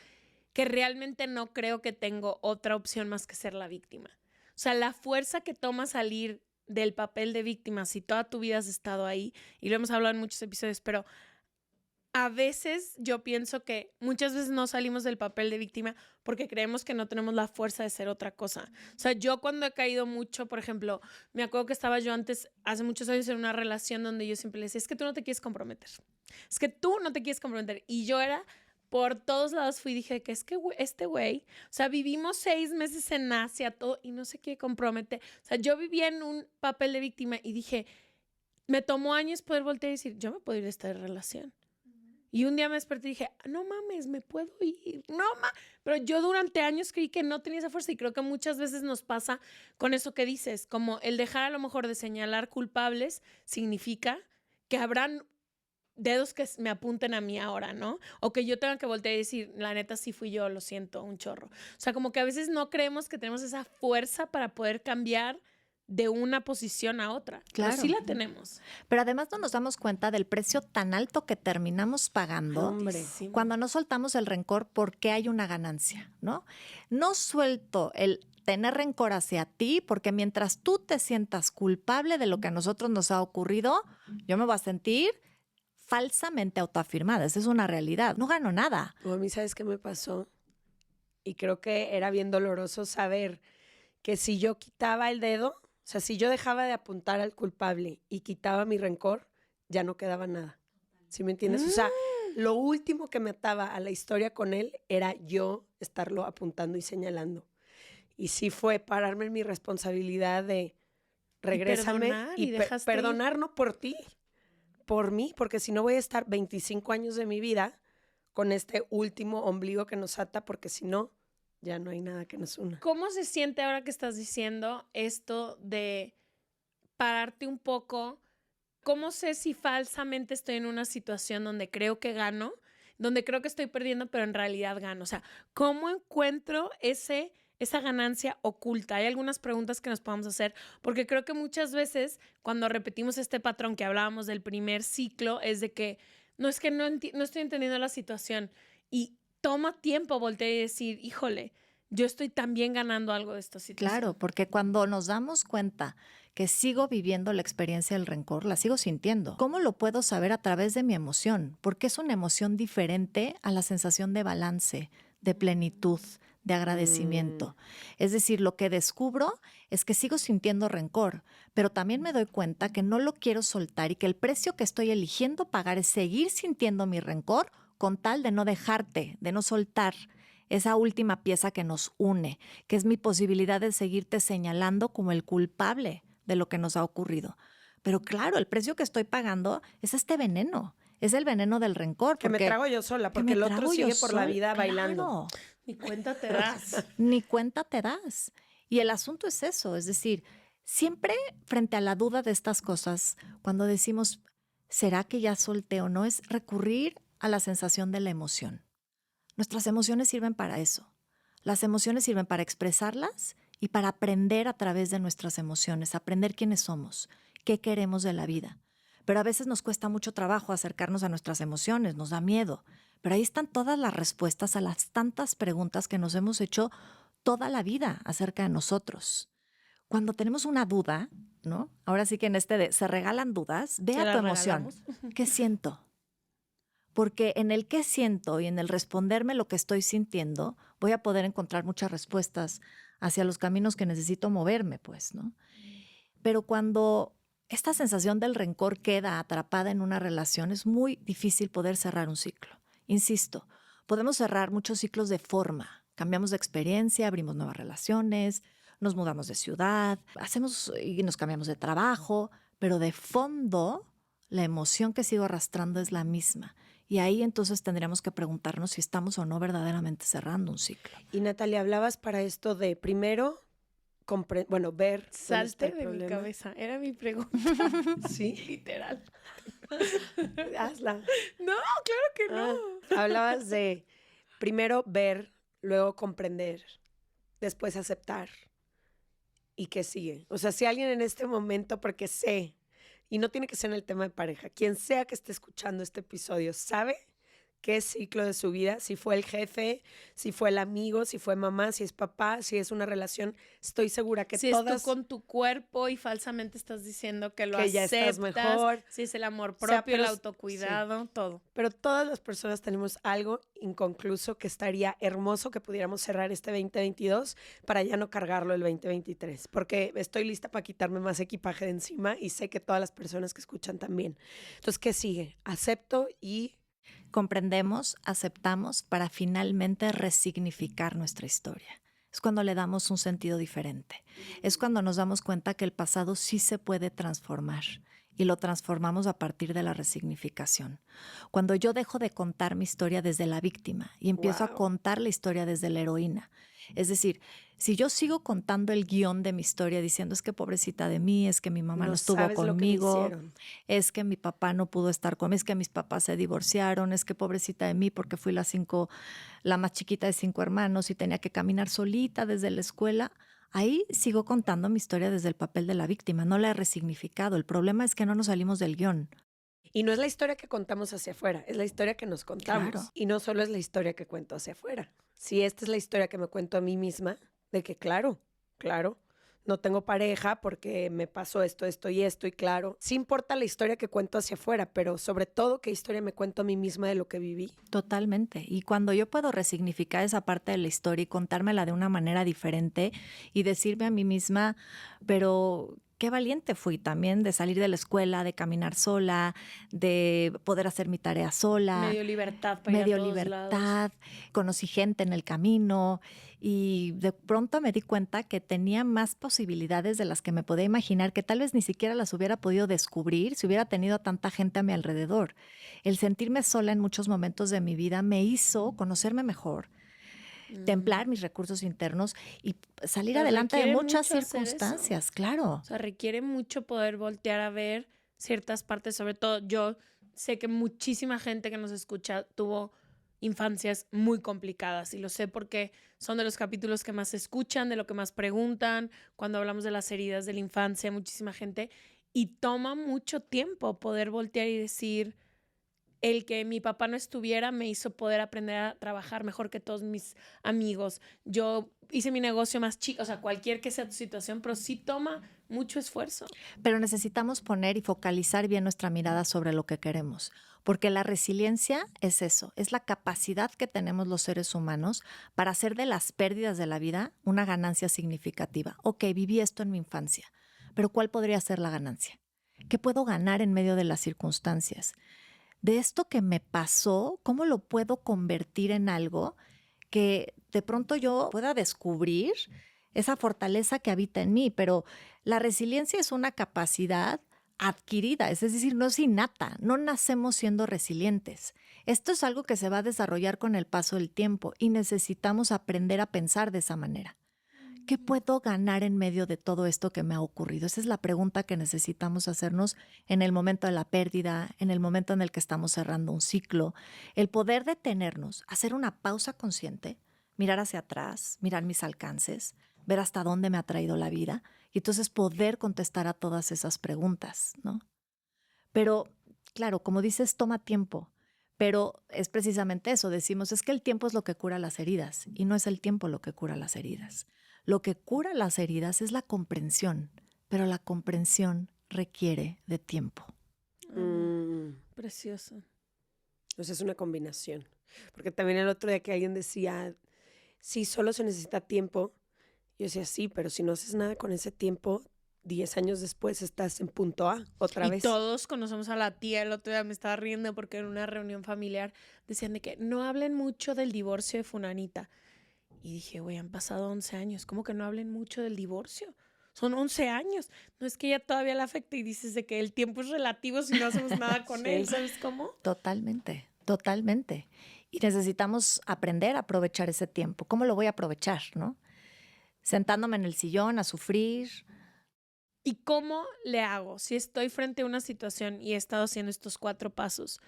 que realmente no creo que tengo otra opción más que ser la víctima. O sea, la fuerza que toma salir del papel de víctima, si toda tu vida has estado ahí, y lo hemos hablado en muchos episodios, pero a veces yo pienso que muchas veces no salimos del papel de víctima porque creemos que no tenemos la fuerza de ser otra cosa. O sea, yo cuando he caído mucho, por ejemplo, me acuerdo que estaba yo antes, hace muchos años, en una relación donde yo siempre le decía, es que tú no te quieres comprometer. Es que tú no te quieres comprometer. Y yo era, por todos lados fui y dije que es que este güey, o sea, vivimos 6 meses en Asia, todo, y no se quiere comprometer. O sea, yo vivía en un papel de víctima y dije, me tomó años poder voltear y decir, yo me puedo ir de esta relación. Y un día me desperté y dije, no mames, me puedo ir. Pero yo durante años creí que no tenía esa fuerza y creo que muchas veces nos pasa con eso que dices, como el dejar a lo mejor de señalar culpables significa que habrán dedos que me apunten a mí ahora, ¿no? O que yo tenga que voltear y decir, la neta sí fui yo, lo siento, un chorro. O sea, como que a veces no creemos que tenemos esa fuerza para poder cambiar de una posición a otra. Claro. Pero sí la tenemos. Pero además no nos damos cuenta del precio tan alto que terminamos pagando Hombre. cuando no soltamos el rencor porque hay una ganancia, ¿no? No suelto el tener rencor hacia ti porque mientras tú te sientas culpable de lo que a nosotros nos ha ocurrido, yo me voy a sentir falsamente autoafirmada. Esa es una realidad. No gano nada. O a mí, ¿sabes qué me pasó? Y creo que era bien doloroso saber que si yo quitaba el dedo, o sea, si yo dejaba de apuntar al culpable y quitaba mi rencor, ya no quedaba nada. ¿Sí me entiendes? O sea, lo último que me ataba a la historia con él era yo estarlo apuntando y señalando. Y sí fue pararme en mi responsabilidad de regrésame y perdonar no por ti, por mí, porque si no voy a estar 25 años de mi vida con este último ombligo que nos ata, porque si no, ya no hay nada que nos una. ¿Cómo se siente ahora que estás diciendo esto de pararte un poco? ¿Cómo sé si falsamente estoy en una situación donde creo que gano, donde creo que estoy perdiendo, pero en realidad gano? O sea, ¿cómo encuentro esa ganancia oculta? Hay algunas preguntas que nos podemos hacer, porque creo que muchas veces cuando repetimos este patrón que hablábamos del primer ciclo, es de que no estoy entendiendo la situación y toma tiempo voltear y decir, híjole, yo estoy también ganando algo de esta situación. Claro, porque cuando nos damos cuenta que sigo viviendo la experiencia del rencor, la sigo sintiendo. ¿Cómo lo puedo saber? A través de mi emoción, porque es una emoción diferente a la sensación de balance, de plenitud, de agradecimiento. Es decir, lo que descubro es que sigo sintiendo rencor, pero también me doy cuenta que no lo quiero soltar y que el precio que estoy eligiendo pagar es seguir sintiendo mi rencor con tal de no dejarte, de no soltar esa última pieza que nos une, que es mi posibilidad de seguirte señalando como el culpable de lo que nos ha ocurrido. Pero claro, el precio que estoy pagando es este veneno, es el veneno del rencor. Que me trago yo sola, porque el otro sigue por la vida bailando. Ni cuenta te das. Ni cuenta te das. Y el asunto es eso, es decir, siempre frente a la duda de estas cosas, cuando decimos, ¿será que ya solté o no? Es recurrir a la sensación de la emoción. Nuestras emociones sirven para eso. Las emociones sirven para expresarlas y para aprender a través de nuestras emociones, aprender quiénes somos, qué queremos de la vida. Pero a veces nos cuesta mucho trabajo acercarnos a nuestras emociones, nos da miedo. Pero ahí están todas las respuestas a las tantas preguntas que nos hemos hecho toda la vida acerca de nosotros. Cuando tenemos una duda, ¿no? Ahora sí que en este de se regalan dudas, ve a tu emoción. ¿Qué siento? Porque en el qué siento y en el responderme lo que estoy sintiendo, voy a poder encontrar muchas respuestas hacia los caminos que necesito moverme, pues, ¿no? Pero cuando esta sensación del rencor queda atrapada en una relación, es muy difícil poder cerrar un ciclo. Insisto, podemos cerrar muchos ciclos de forma. Cambiamos de experiencia, abrimos nuevas relaciones, nos mudamos de ciudad, hacemos y nos cambiamos de trabajo, pero de fondo la emoción que sigo arrastrando es la misma. Y ahí entonces tendríamos que preguntarnos si estamos o no verdaderamente cerrando un ciclo. Y Natalia, hablabas para esto de primero, ver. Salte de mi cabeza, era mi pregunta. Sí, literal. Hazla. No, claro que no. Hablabas de primero ver, luego comprender, después aceptar. ¿Y qué sigue? O sea, si alguien en este momento, porque sé, y no tiene que ser en el tema de pareja, quien sea que esté escuchando este episodio, sabe qué ciclo de su vida, si fue el jefe, si fue el amigo, si fue mamá, si es papá, si es una relación, estoy segura que si todas... es tú con tu cuerpo y falsamente estás diciendo que lo que aceptas, ya estás mejor. Si es el amor propio, el pero autocuidado, sí. todo. Pero todas las personas tenemos algo inconcluso que estaría hermoso que pudiéramos cerrar este 2022 para ya no cargarlo el 2023, porque estoy lista para quitarme más equipaje de encima y sé que todas las personas que escuchan también. Entonces, ¿qué sigue? Acepto y... Comprendemos, aceptamos para finalmente resignificar nuestra historia. Es cuando le damos un sentido diferente. Es cuando nos damos cuenta que el pasado sí se puede transformar y lo transformamos a partir de la resignificación. Cuando yo dejo de contar mi historia desde la víctima y empiezo a contar la historia desde la heroína. Es decir, si yo sigo contando el guión de mi historia diciendo es que pobrecita de mí, es que mi mamá no estuvo sabes conmigo, lo que me hicieron. es que mi papá no pudo estar conmigo, es que mis papás se divorciaron, es que pobrecita de mí porque fui la más chiquita de 5 hermanos y tenía que caminar solita desde la escuela. Ahí sigo contando mi historia desde el papel de la víctima, no la he resignificado. El problema es que no nos salimos del guión. Y no es la historia que contamos hacia afuera, es la historia que nos contamos. Claro. Y no solo es la historia que cuento hacia afuera. Si esta es la historia que me cuento a mí misma, de que claro, no tengo pareja porque me pasó esto y esto, y claro, sí importa la historia que cuento hacia afuera, pero sobre todo qué historia me cuento a mí misma de lo que viví. Totalmente. Y cuando yo puedo resignificar esa parte de la historia y contármela de una manera diferente y decirme a mí misma, pero qué valiente fui también de salir de la escuela, de caminar sola, de poder hacer mi tarea sola. Me dio libertad para ir a todos lados. Conocí gente en el camino y de pronto me di cuenta que tenía más posibilidades de las que me podía imaginar, que tal vez ni siquiera las hubiera podido descubrir si hubiera tenido a tanta gente a mi alrededor. El sentirme sola en muchos momentos de mi vida me hizo conocerme mejor, templar mis recursos internos y salir Pero adelante de requiere muchas mucho hacer circunstancias, claro. O sea, requiere mucho poder voltear a ver ciertas partes, sobre todo yo sé que muchísima gente que nos escucha tuvo infancias muy complicadas y lo sé porque son de los capítulos que más se escuchan, de lo que más preguntan, cuando hablamos de las heridas de la infancia, muchísima gente, y toma mucho tiempo poder voltear y decir, el que mi papá no estuviera me hizo poder aprender a trabajar mejor que todos mis amigos. Yo hice mi negocio más chico, o sea, cualquier que sea tu situación, pero sí toma mucho esfuerzo. Pero necesitamos poner y focalizar bien nuestra mirada sobre lo que queremos, porque la resiliencia es eso, es la capacidad que tenemos los seres humanos para hacer de las pérdidas de la vida una ganancia significativa. Ok, viví esto en mi infancia, pero ¿cuál podría ser la ganancia? ¿Qué puedo ganar en medio de las circunstancias? De esto que me pasó, ¿cómo lo puedo convertir en algo que de pronto yo pueda descubrir esa fortaleza que habita en mí? Pero la resiliencia es una capacidad adquirida, es decir, no es innata, no nacemos siendo resilientes. Esto es algo que se va a desarrollar con el paso del tiempo y necesitamos aprender a pensar de esa manera. ¿Qué puedo ganar en medio de todo esto que me ha ocurrido? Esa es la pregunta que necesitamos hacernos en el momento de la pérdida, en el momento en el que estamos cerrando un ciclo. El poder detenernos, hacer una pausa consciente, mirar hacia atrás, mirar mis alcances, ver hasta dónde me ha traído la vida y entonces poder contestar a todas esas preguntas, ¿no? Pero, claro, como dices, toma tiempo. Pero es precisamente eso, decimos, es que el tiempo es lo que cura las heridas y no es el tiempo lo que cura las heridas. Lo que cura las heridas es la comprensión, pero la comprensión requiere de tiempo. Precioso. O sea, es una combinación. Porque también el otro día que alguien decía, sí, solo se necesita tiempo. Yo decía, sí, pero si no haces nada con ese tiempo, 10 años después estás en punto A otra vez. Y todos conocemos a la tía, el otro día me estaba riendo porque en una reunión familiar decían de que no hablen mucho del divorcio de Funanita. Y dije, güey, han pasado 11 años, ¿cómo que no hablen mucho del divorcio? Son 11 años. No es que ella todavía la afecte y dices de que el tiempo es relativo si no hacemos nada con él, ¿sabes cómo? Totalmente, totalmente. Y necesitamos aprender a aprovechar ese tiempo. ¿Cómo lo voy a aprovechar, no? Sentándome en el sillón a sufrir. ¿Y cómo le hago si estoy frente a una situación y he estado haciendo estos 4 pasos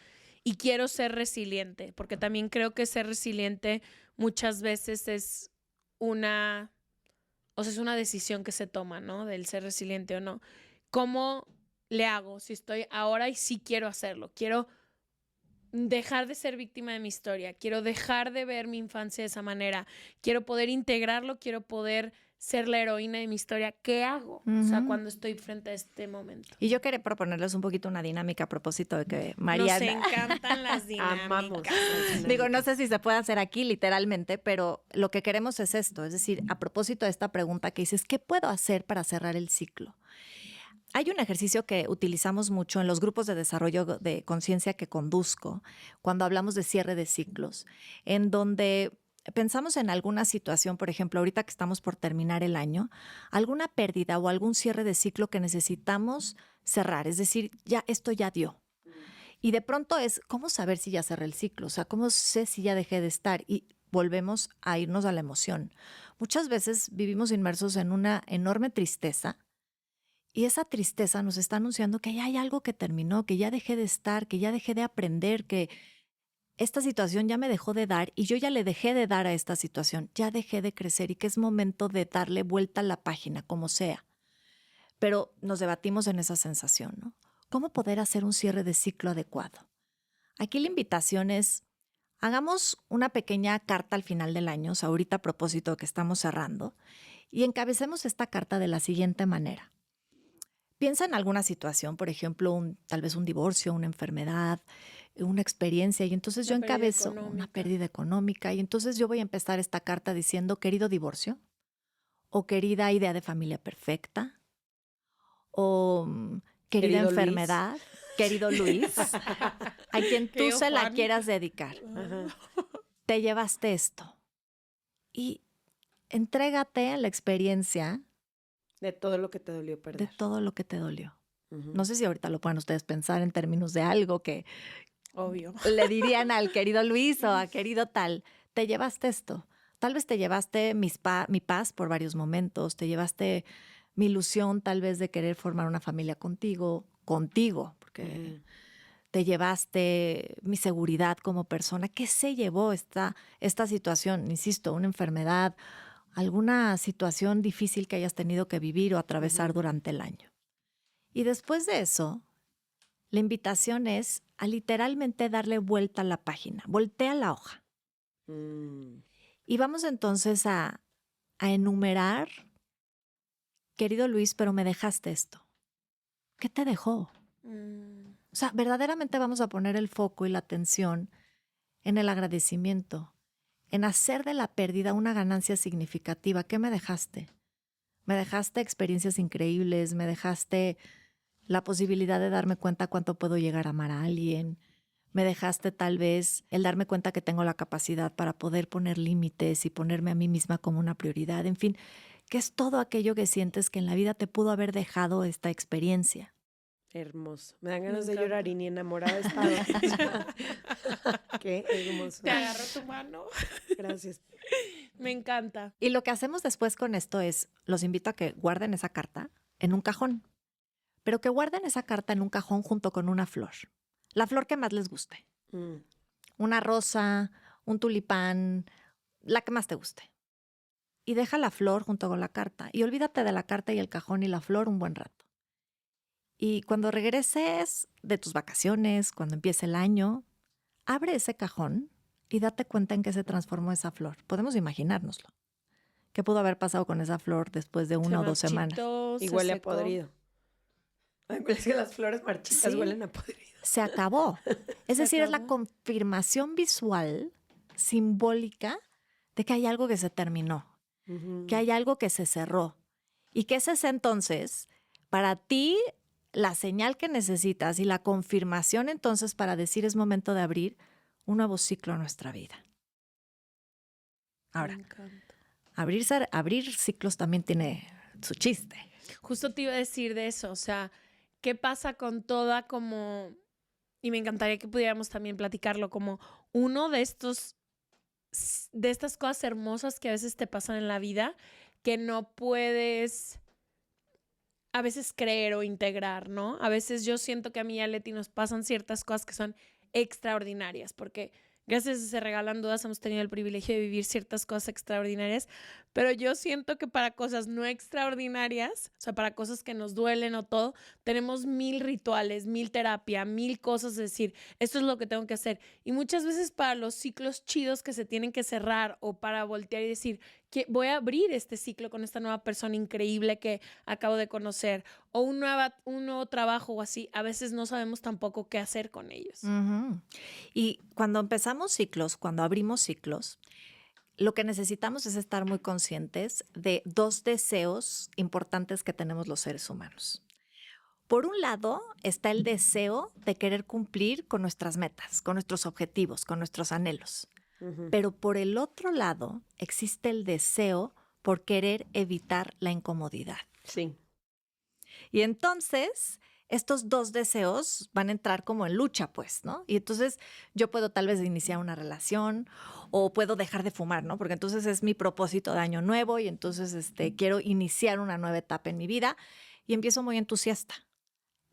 y quiero ser resiliente? Porque también creo que ser resiliente muchas veces es una decisión que se toma, ¿no? Del ser resiliente o no. ¿Cómo le hago si estoy ahora y sí quiero hacerlo? Quiero dejar de ser víctima de mi historia. Quiero dejar de ver mi infancia de esa manera. Quiero poder integrarlo. Quiero poder ser la heroína de mi historia. ¿Qué hago? O sea, cuando estoy frente a este momento. Y yo quería proponerles un poquito una dinámica a propósito de que Mariana... Nos encantan las dinámicas. Amamos. Digo, no sé si se puede hacer aquí literalmente, pero lo que queremos es esto. Es decir, a propósito de esta pregunta que dices, ¿qué puedo hacer para cerrar el ciclo? Hay un ejercicio que utilizamos mucho en los grupos de desarrollo de conciencia que conduzco, cuando hablamos de cierre de ciclos, en donde pensamos en alguna situación, por ejemplo, ahorita que estamos por terminar el año, alguna pérdida o algún cierre de ciclo que necesitamos cerrar, es decir, ya esto ya dio. Y de pronto es, ¿cómo saber si ya cerré el ciclo? O sea, ¿cómo sé si ya dejé de estar? Y volvemos a irnos a la emoción. Muchas veces vivimos inmersos en una enorme tristeza y esa tristeza nos está anunciando que ya hay algo que terminó, que ya dejé de estar, que ya dejé de aprender, que esta situación ya me dejó de dar y yo ya le dejé de dar a esta situación, ya dejé de crecer y que es momento de darle vuelta a la página, como sea. Pero nos debatimos en esa sensación, ¿no? ¿Cómo poder hacer un cierre de ciclo adecuado? Aquí la invitación es, hagamos una pequeña carta al final del año, o sea, ahorita a propósito que estamos cerrando, y encabecemos esta carta de la siguiente manera. Piensa en alguna situación, por ejemplo, tal vez un divorcio, una enfermedad, una experiencia, y entonces yo encabezo una pérdida económica, y entonces yo voy a empezar esta carta diciendo, querido divorcio, o querida idea de familia perfecta, o querida Querido enfermedad, Luis. querido Luis, a quien tú Querido se la Juan. quieras dedicar. Ajá. Te llevaste esto. Y entrégate a la experiencia De todo lo que te dolió de perder. todo lo que te dolió. Ujú. No sé si ahorita lo pueden ustedes pensar en términos de algo que Obvio. le dirían al querido Luis o a querido tal, te llevaste esto. Tal vez te llevaste mi paz por varios momentos, te llevaste mi ilusión tal vez de querer formar una familia contigo, porque Ujú. te llevaste mi seguridad como persona. ¿Qué se llevó esta situación? Insisto, una enfermedad, alguna situación difícil que hayas tenido que vivir o atravesar Ujú. durante el año. Y después de eso, la invitación es a literalmente darle vuelta a la página, voltea la hoja. Mm. Y vamos entonces a enumerar, querido Luis, pero me dejaste esto. ¿Qué te dejó? O sea, verdaderamente vamos a poner el foco y la atención en el agradecimiento, en hacer de la pérdida una ganancia significativa. ¿Qué me dejaste? Me dejaste experiencias increíbles, me dejaste la posibilidad de darme cuenta cuánto puedo llegar a amar a alguien, me dejaste tal vez el darme cuenta que tengo la capacidad para poder poner límites y ponerme a mí misma como una prioridad, en fin, que es todo aquello que sientes que en la vida te pudo haber dejado esta experiencia. Hermoso. Me dan Me ganas de encanta. llorar y ni enamorada he estado. Qué hermoso. Te agarro tu mano. Gracias. Me encanta. Y lo que hacemos después con esto es, los invito a que guarden esa carta en un cajón, pero que guarden esa carta en un cajón junto con una flor, la flor que más les guste, Mm. una rosa, un tulipán, la que más te guste. Y deja la flor junto con la carta y olvídate de la carta y el cajón y la flor un buen rato. Y cuando regreses de tus vacaciones, cuando empiece el año, abre ese cajón y date cuenta en qué se transformó esa flor. Podemos imaginárnoslo. ¿Qué pudo haber pasado con esa flor después de Se 1 o 2 semanas? marchitó, Y se huele a secó. podrido. Ay, es que las flores marchitas Sí. huelen a podrido. Se acabó. Es Se decir, es la acabó. confirmación visual, simbólica, de que hay algo que se terminó, Ujú. que hay algo que se cerró. Y que ese es entonces, para ti, la señal que necesitas y la confirmación entonces para decir es momento de abrir un nuevo ciclo a nuestra vida. Ahora, Me encanta. abrir ciclos también tiene su chiste. Justo te iba a decir de eso, o sea, ¿qué pasa con toda como, y me encantaría que pudiéramos también platicarlo, como uno de estas cosas hermosas que a veces te pasan en la vida que no puedes a veces creer o integrar, ¿no? A veces yo siento que a mí y a Leti nos pasan ciertas cosas que son extraordinarias, porque gracias a Se Regalan Dudas hemos tenido el privilegio de vivir ciertas cosas extraordinarias, pero yo siento que para cosas no extraordinarias, o sea, para cosas que nos duelen o todo, tenemos 1000 rituales, 1000 terapia, 1000 cosas, es decir, esto es lo que tengo que hacer. Y muchas veces para los ciclos chidos que se tienen que cerrar o para voltear y decir que voy a abrir este ciclo con esta nueva persona increíble que acabo de conocer o un nuevo trabajo o así, a veces no sabemos tampoco qué hacer con ellos. Ujú. Y cuando empezamos ciclos, cuando abrimos ciclos, lo que necesitamos es estar muy conscientes de 2 deseos importantes que tenemos los seres humanos. Por un lado está el deseo de querer cumplir con nuestras metas, con nuestros objetivos, con nuestros anhelos. Ujú. Pero por el otro lado existe el deseo por querer evitar la incomodidad. Sí. Y entonces estos dos deseos van a entrar como en lucha, pues, ¿no? Y entonces yo puedo tal vez iniciar una relación o puedo dejar de fumar, ¿no? Porque entonces es mi propósito de año nuevo y entonces quiero iniciar una nueva etapa en mi vida y empiezo muy entusiasta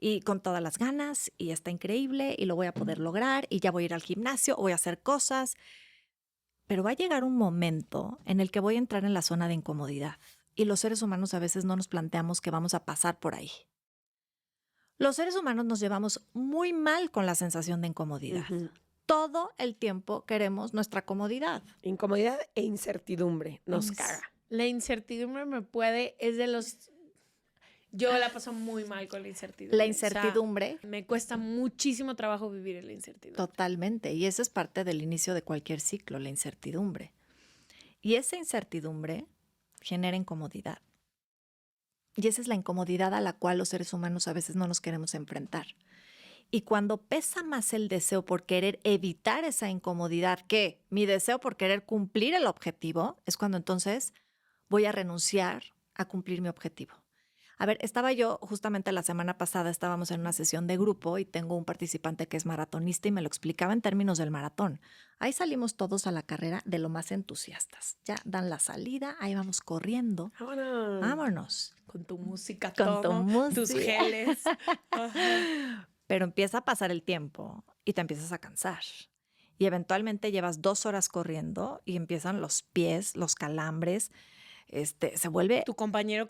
y con todas las ganas y está increíble y lo voy a poder lograr y ya voy a ir al gimnasio o voy a hacer cosas. Pero va a llegar un momento en el que voy a entrar en la zona de incomodidad y los seres humanos a veces no nos planteamos que vamos a pasar por ahí. Los seres humanos nos llevamos muy mal con la sensación de incomodidad. Ujú. Todo el tiempo queremos nuestra comodidad. Incomodidad e incertidumbre nos Ins- caga. La incertidumbre es de los... Yo la paso muy mal con la incertidumbre. La O sea, incertidumbre, me cuesta muchísimo trabajo vivir en la incertidumbre. totalmente. Y eso es parte del inicio de cualquier ciclo, la incertidumbre. Y esa incertidumbre genera incomodidad. Y esa es la incomodidad a la cual los seres humanos a veces no nos queremos enfrentar. Y cuando pesa más el deseo por querer evitar esa incomodidad que mi deseo por querer cumplir el objetivo, es cuando entonces voy a renunciar a cumplir mi objetivo. A ver, estaba yo justamente la semana pasada, estábamos en una sesión de grupo y tengo un participante que es maratonista y me lo explicaba en términos del maratón. Ahí salimos todos a la carrera de lo más entusiastas. Ya dan la salida, ahí vamos corriendo. Vámonos. Vámonos. Con tu música, Con tu todo, tus música. geles. Ajá. Pero empieza a pasar el tiempo y te empiezas a cansar. Y eventualmente llevas 2 horas corriendo y empiezan los pies, los calambres. Se vuelve Tu compañero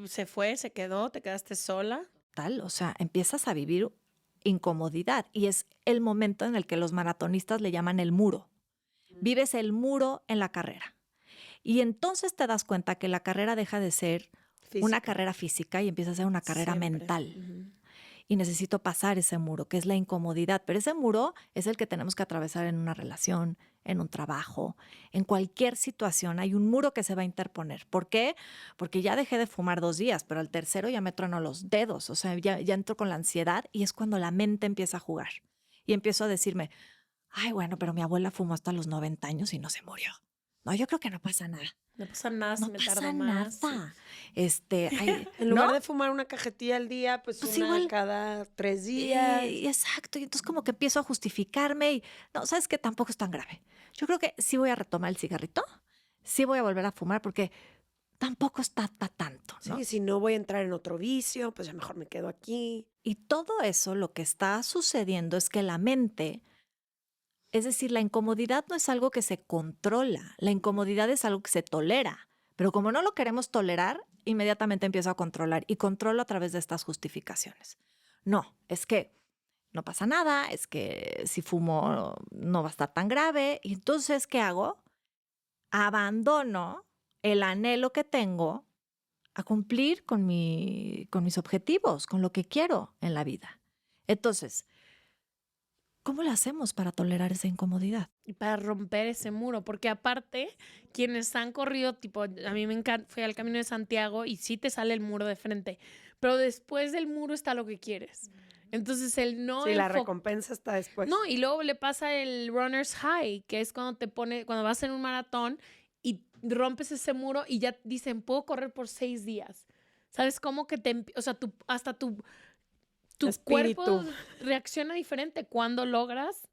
se fue, se quedó, te quedaste sola. tal, o sea, empiezas a vivir incomodidad y es el momento en el que los maratonistas le llaman el muro. Vives el muro en la carrera. Y entonces te das cuenta que la carrera deja de ser una Física. carrera física y empieza a ser una carrera Siempre. mental. Ujú. Y necesito pasar ese muro, que es la incomodidad. Pero ese muro es el que tenemos que atravesar en una relación, en un trabajo, en cualquier situación. Hay un muro que se va a interponer. ¿Por qué? Porque ya dejé de fumar 2 días, pero al tercero ya me trueno los dedos. O sea, ya entro con la ansiedad y es cuando la mente empieza a jugar. Y empiezo a decirme, ay, bueno, pero mi abuela fumó hasta los 90 años y no se murió. No, yo creo que no pasa nada. No pasa nada No si me tardo pasa más. nada. En lugar ¿no? de fumar una cajetilla al día, pues, Pues una igual. cada 3 días. Exacto, y entonces como que empiezo a justificarme y no, sabes que tampoco es tan grave. Yo creo que sí voy a retomar el cigarrito, sí voy a volver a fumar porque tampoco está pa' tanto, ¿no? Sí, si no voy a entrar en otro vicio, pues ya mejor me quedo aquí. Y todo eso lo que está sucediendo es que la mente, es decir, la incomodidad no es algo que se controla, la incomodidad es algo que se tolera, pero como no lo queremos tolerar, inmediatamente empiezo a controlar y controlo a través de estas justificaciones. No, es que no pasa nada, es que si fumo no va a estar tan grave. Y entonces, ¿qué hago? Abandono el anhelo que tengo a cumplir con mis objetivos, con lo que quiero en la vida. Entonces, ¿cómo lo hacemos para tolerar esa incomodidad? Y para romper ese muro, porque aparte, quienes han corrido, tipo, a mí me encanta, fui al Camino de Santiago y sí te sale el muro de frente, pero después del muro está lo que quieres. Entonces, el no Sí, la enfo- recompensa está después. No, y luego le pasa el runner's high, que es cuando vas en un maratón y rompes ese muro y ya dicen, puedo correr por 6 días. ¿Sabes cómo que o sea, hasta tu Espíritu. cuerpo reacciona diferente cuando logras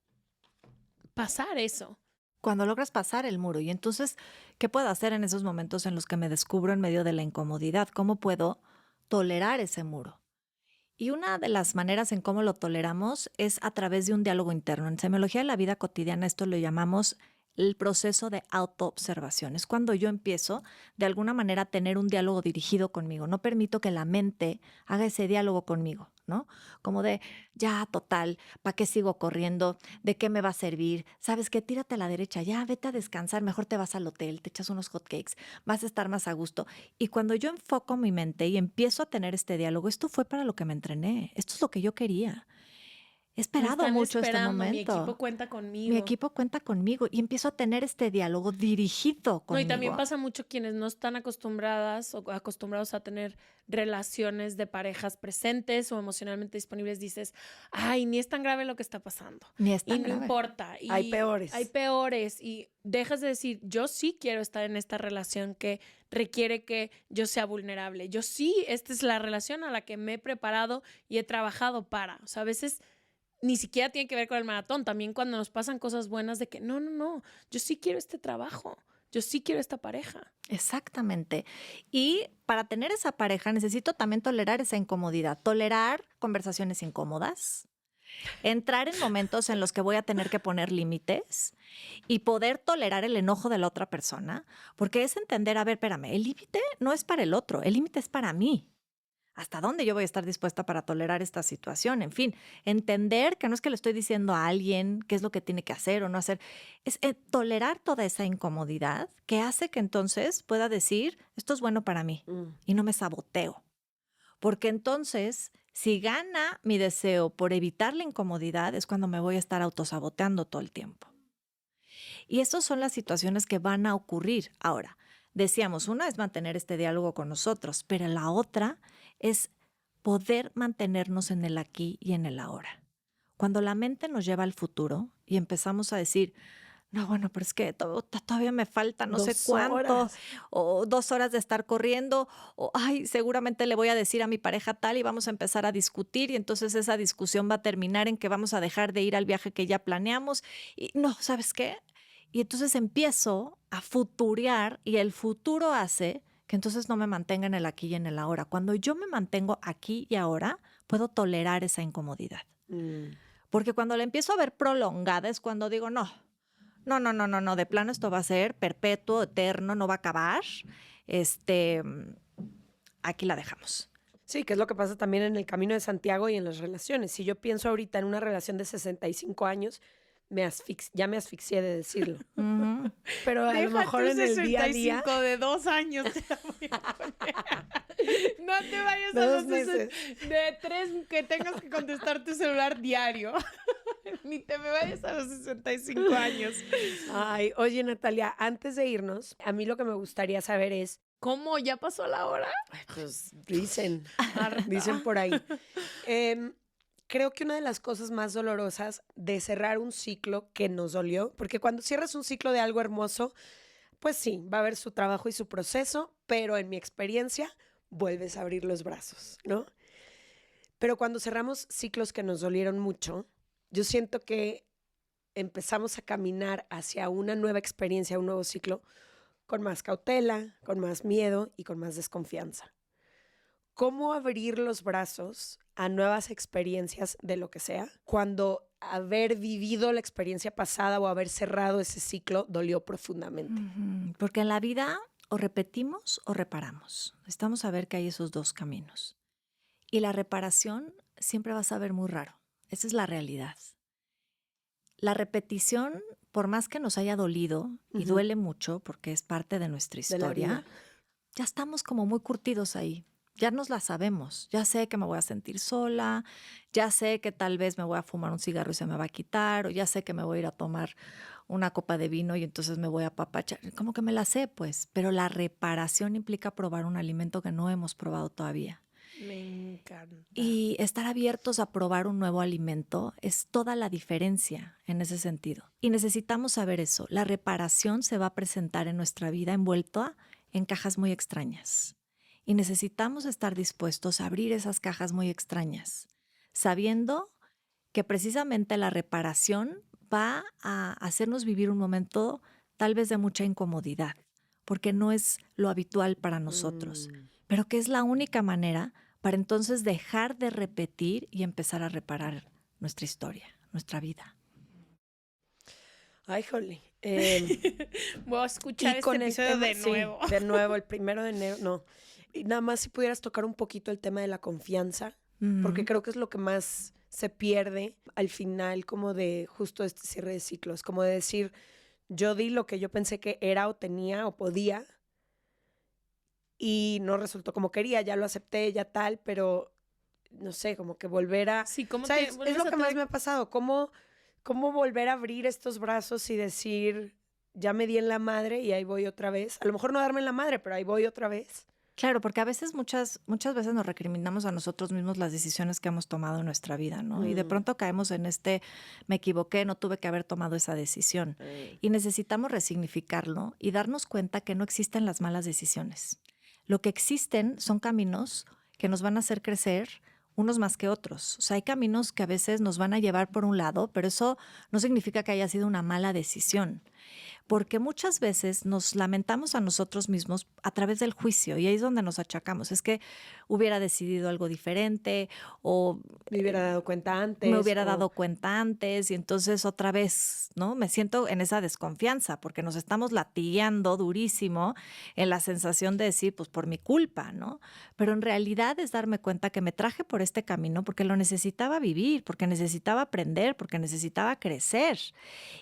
pasar eso? Cuando logras pasar el muro. Y entonces, ¿qué puedo hacer en esos momentos en los que me descubro en medio de la incomodidad? ¿Cómo puedo tolerar ese muro? Y una de las maneras en cómo lo toleramos es a través de un diálogo interno. En semiología de la vida cotidiana esto lo llamamos el proceso de autoobservación. Es cuando yo empiezo de alguna manera a tener un diálogo dirigido conmigo. No permito que la mente haga ese diálogo conmigo, ¿no? Como de, ya, total, ¿para qué sigo corriendo? ¿De qué me va a servir? ¿Sabes qué? Tírate a la derecha, ya, vete a descansar, mejor te vas al hotel, te echas unos hotcakes, vas a estar más a gusto. Y cuando yo enfoco mi mente y empiezo a tener este diálogo, esto fue para lo que me entrené, esto es lo que yo quería. he esperado Están mucho este esperando, momento. mi equipo cuenta conmigo. Mi equipo cuenta conmigo y empiezo a tener este diálogo dirigido No, conmigo. y también pasa mucho quienes no están acostumbradas o acostumbrados a tener relaciones de parejas presentes o emocionalmente disponibles. Dices, ay, ni es tan grave lo que está pasando. Ni es Y tan no grave. importa. Y Hay peores. Hay peores. Y dejas de decir, yo sí quiero estar en esta relación que requiere que yo sea vulnerable. Yo sí, esta es la relación a la que me he preparado y he trabajado para. O sea, a veces ni siquiera tiene que ver con el maratón. También cuando nos pasan cosas buenas de que no, yo sí quiero este trabajo. Yo sí quiero esta pareja. Exactamente. Y para tener esa pareja necesito también tolerar esa incomodidad, tolerar conversaciones incómodas, entrar en momentos en los que voy a tener que poner límites y poder tolerar el enojo de la otra persona, porque es entender, a ver, espérame, el límite no es para el otro, el límite es para mí. ¿Hasta dónde yo voy a estar dispuesta para tolerar esta situación? En fin, entender que no es que le estoy diciendo a alguien qué es lo que tiene que hacer o no hacer, es tolerar toda esa incomodidad que hace que entonces pueda decir, esto es bueno para mí y no me saboteo. Porque entonces, si gana mi deseo por evitar la incomodidad, es cuando me voy a estar autosaboteando todo el tiempo. Y estas son las situaciones que van a ocurrir. Ahora, decíamos, una es mantener este diálogo con nosotros, pero la otra es poder mantenernos en el aquí y en el ahora. Cuando la mente nos lleva al futuro y empezamos a decir, no, bueno, pero es que todavía me falta no sé 2 cuánto, horas. o 2 horas de estar corriendo, o ay, seguramente le voy a decir a mi pareja tal y vamos a empezar a discutir y entonces esa discusión va a terminar en que vamos a dejar de ir al viaje que ya planeamos. Y no, ¿sabes qué? Y entonces empiezo a futurear y el futuro hace que entonces no me mantenga en el aquí y en el ahora. Cuando yo me mantengo aquí y ahora, puedo tolerar esa incomodidad. Porque cuando la empiezo a ver prolongada es cuando digo, no, de plano esto va a ser perpetuo, eterno, no va a acabar. Aquí la dejamos. Sí, que es lo que pasa también en el camino de Santiago y en las relaciones. Si yo pienso ahorita en una relación de 65 años, ya me asfixié de decirlo. Pero a lo mejor en el día a día... de 2 años te la voy a poner. No te vayas De a 2 los meses. de 3 que tengas que contestar tu celular diario. Ni te me vayas a los 65 años. Ay, oye, Natalia, antes de irnos, a mí lo que me gustaría saber es, ¿Cómo? ¿Ya pasó la hora? pues dicen Harta. por ahí. Creo que una de las cosas más dolorosas de cerrar un ciclo que nos dolió, porque cuando cierras un ciclo de algo hermoso, pues sí, va a haber su trabajo y su proceso, pero en mi experiencia vuelves a abrir los brazos, ¿no? Pero cuando cerramos ciclos que nos dolieron mucho, yo siento que empezamos a caminar hacia una nueva experiencia, un nuevo ciclo, con más cautela, con más miedo y con más desconfianza. ¿Cómo abrir los brazos a nuevas experiencias de lo que sea cuando haber vivido la experiencia pasada o haber cerrado ese ciclo dolió profundamente? Porque en la vida o repetimos o reparamos. Necesitamos saber que hay esos dos caminos. Y la reparación siempre va a saber muy raro. Esa es la realidad. La repetición, por más que nos haya dolido, y duele mucho porque es parte de nuestra historia, ya estamos como muy curtidos ahí. Ya nos la sabemos. Ya sé que me voy a sentir sola, ya sé que tal vez me voy a fumar un cigarro y se me va a quitar, o ya sé que me voy a ir a tomar una copa de vino y entonces me voy a apapachar. Como que me la sé, pues. Pero la reparación implica probar un alimento que no hemos probado todavía. Me encanta. Y estar abiertos a probar un nuevo alimento es toda la diferencia en ese sentido. Y necesitamos saber eso. La reparación se va a presentar en nuestra vida envuelta en cajas muy extrañas. Y necesitamos estar dispuestos a abrir esas cajas muy extrañas, sabiendo que precisamente la reparación va a hacernos vivir un momento tal vez de mucha incomodidad, porque no es lo habitual para nosotros, pero que es la única manera para entonces dejar de repetir y empezar a reparar nuestra historia, nuestra vida. Ay, jole. Voy a escuchar este episodio de nuevo. Sí, de nuevo, el 1 de enero, no. Y nada más si pudieras tocar un poquito el tema de la confianza, porque creo que es lo que más se pierde al final como de justo este cierre de ciclos, como de decir, yo di lo que yo pensé que era o tenía o podía y no resultó como quería, ya lo acepté, ya tal, pero no sé, como que volver a... Sí, ¿cómo O sea, te es vuelves lo a que más traer- me ha pasado. ¿Cómo volver a abrir estos brazos y decir, ya me di en la madre y ahí voy otra vez? A lo mejor no darme en la madre, pero ahí voy otra vez. Claro, porque a veces, muchas veces nos recriminamos a nosotros mismos las decisiones que hemos tomado en nuestra vida, ¿no? Y de pronto caemos en me equivoqué, no tuve que haber tomado esa decisión. Y necesitamos resignificarlo y darnos cuenta que no existen las malas decisiones. Lo que existen son caminos que nos van a hacer crecer unos más que otros. O sea, hay caminos que a veces nos van a llevar por un lado, pero eso no significa que haya sido una mala decisión. Porque muchas veces nos lamentamos a nosotros mismos a través del juicio y ahí es donde nos achacamos. Es que hubiera decidido algo diferente o Me hubiera dado cuenta antes. me hubiera o- dado cuenta antes y entonces otra vez, ¿no? Me siento en esa desconfianza porque nos estamos latigueando durísimo en la sensación de decir, pues por mi culpa, ¿no? Pero en realidad es darme cuenta que me traje por este camino porque lo necesitaba vivir, porque necesitaba aprender, porque necesitaba crecer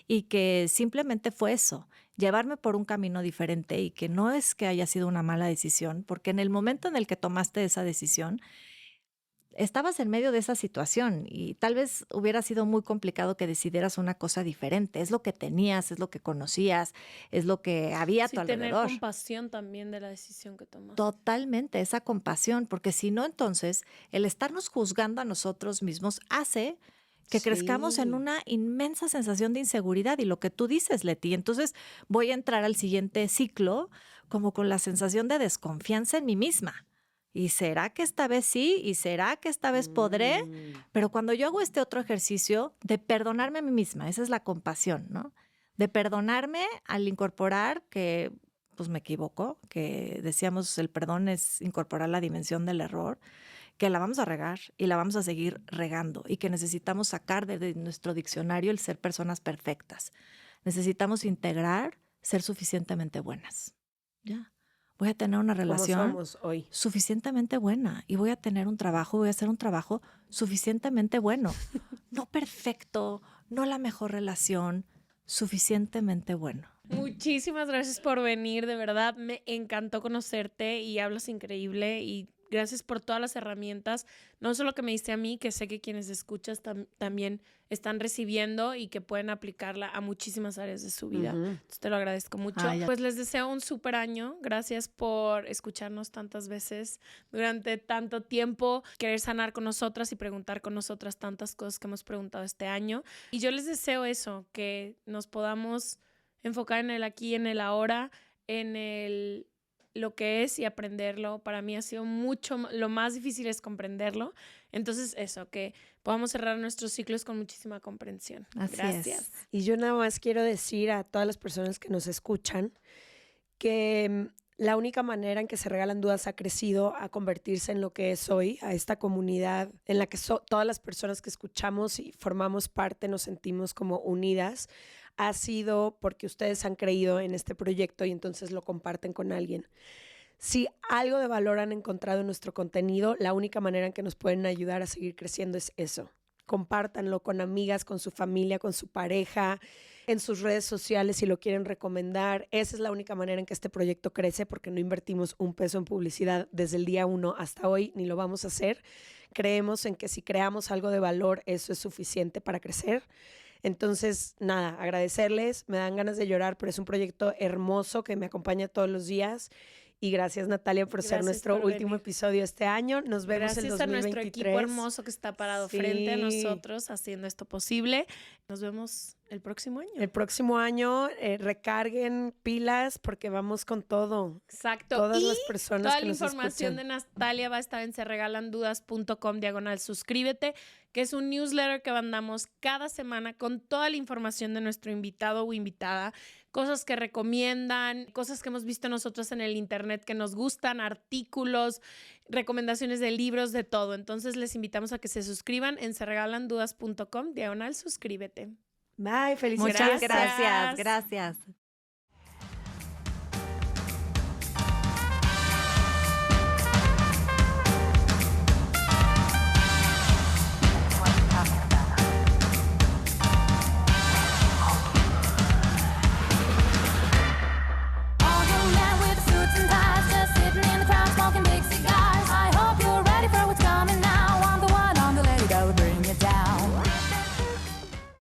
y que simplemente fue eso, llevarme por un camino diferente y que no es que haya sido una mala decisión, porque en el momento en el que tomaste esa decisión, estabas en medio de esa situación y tal vez hubiera sido muy complicado que decidieras una cosa diferente. Es lo que tenías, es lo que conocías, es lo que había a Sí, tu tener alrededor. compasión también de la decisión que tomas. Totalmente, esa compasión, porque si no, entonces el estarnos juzgando a nosotros mismos hace que crezcamos en Sí. una inmensa sensación de inseguridad y lo que tú dices, Leti. Entonces voy a entrar al siguiente ciclo como con la sensación de desconfianza en mí misma. ¿Y será que esta vez sí? ¿Y será que esta vez podré? Pero cuando yo hago este otro ejercicio de perdonarme a mí misma, esa es la compasión, ¿no? De perdonarme al incorporar que pues me equivoco, que decíamos el perdón es incorporar la dimensión del error, que la vamos a regar y la vamos a seguir regando y que necesitamos sacar de nuestro diccionario el ser personas perfectas. Necesitamos integrar ser suficientemente buenas. Ya. Voy a tener una Como relación somos hoy. suficientemente buena y voy a tener un trabajo, voy a hacer un trabajo suficientemente bueno. No perfecto, no la mejor relación, suficientemente bueno. Muchísimas gracias por venir, de verdad me encantó conocerte y hablas increíble y gracias por todas las herramientas, no solo que me diste a mí, que sé que quienes escuchas también están recibiendo y que pueden aplicarla a muchísimas áreas de su vida. Ujú. Entonces te lo agradezco mucho. Ay, Pues les deseo un súper año, gracias por escucharnos tantas veces durante tanto tiempo, querer sanar con nosotras y preguntar con nosotras tantas cosas que hemos preguntado este año. Y yo les deseo eso, que nos podamos enfocar en el aquí, en el ahora, en lo que es y aprenderlo. Para mí ha sido lo más difícil es comprenderlo. Entonces eso, que podamos cerrar nuestros ciclos con muchísima comprensión. Así Gracias. es. Y yo nada más quiero decir a todas las personas que nos escuchan que la única manera en que Se Regalan Dudas ha crecido a convertirse en lo que es hoy, a esta comunidad en la que todas las personas que escuchamos y formamos parte nos sentimos como unidas, ha sido porque ustedes han creído en este proyecto y entonces lo comparten con alguien. Si algo de valor han encontrado en nuestro contenido, la única manera en que nos pueden ayudar a seguir creciendo es eso. Compártanlo con amigas, con su familia, con su pareja, en sus redes sociales si lo quieren recomendar. Esa es la única manera en que este proyecto crece porque no invertimos un peso en publicidad desde el día 1 hasta hoy, ni lo vamos a hacer. Creemos en que si creamos algo de valor, eso es suficiente para crecer. Entonces, nada, agradecerles, me dan ganas de llorar, pero es un proyecto hermoso que me acompaña todos los días. Y gracias, Natalia, por ser Gracias nuestro por último venir. episodio este año. Nos vemos Gracias el a 2023. nuestro equipo hermoso que está parado frente a Sí. nosotros haciendo esto posible. Nos vemos el próximo año. El próximo año recarguen pilas porque vamos con todo. Exacto. Todas y las personas toda que la nos información de escuchan. Natalia va a estar en serregalandudas.com/suscríbete, que es un newsletter que mandamos cada semana con toda la información de nuestro invitado o invitada, cosas que recomiendan, cosas que hemos visto nosotros en el internet que nos gustan, artículos, recomendaciones de libros, de todo. Entonces les invitamos a que se suscriban en serregalandudas.com/suscríbete. Bye, felicidades. Muchas Gracias. gracias.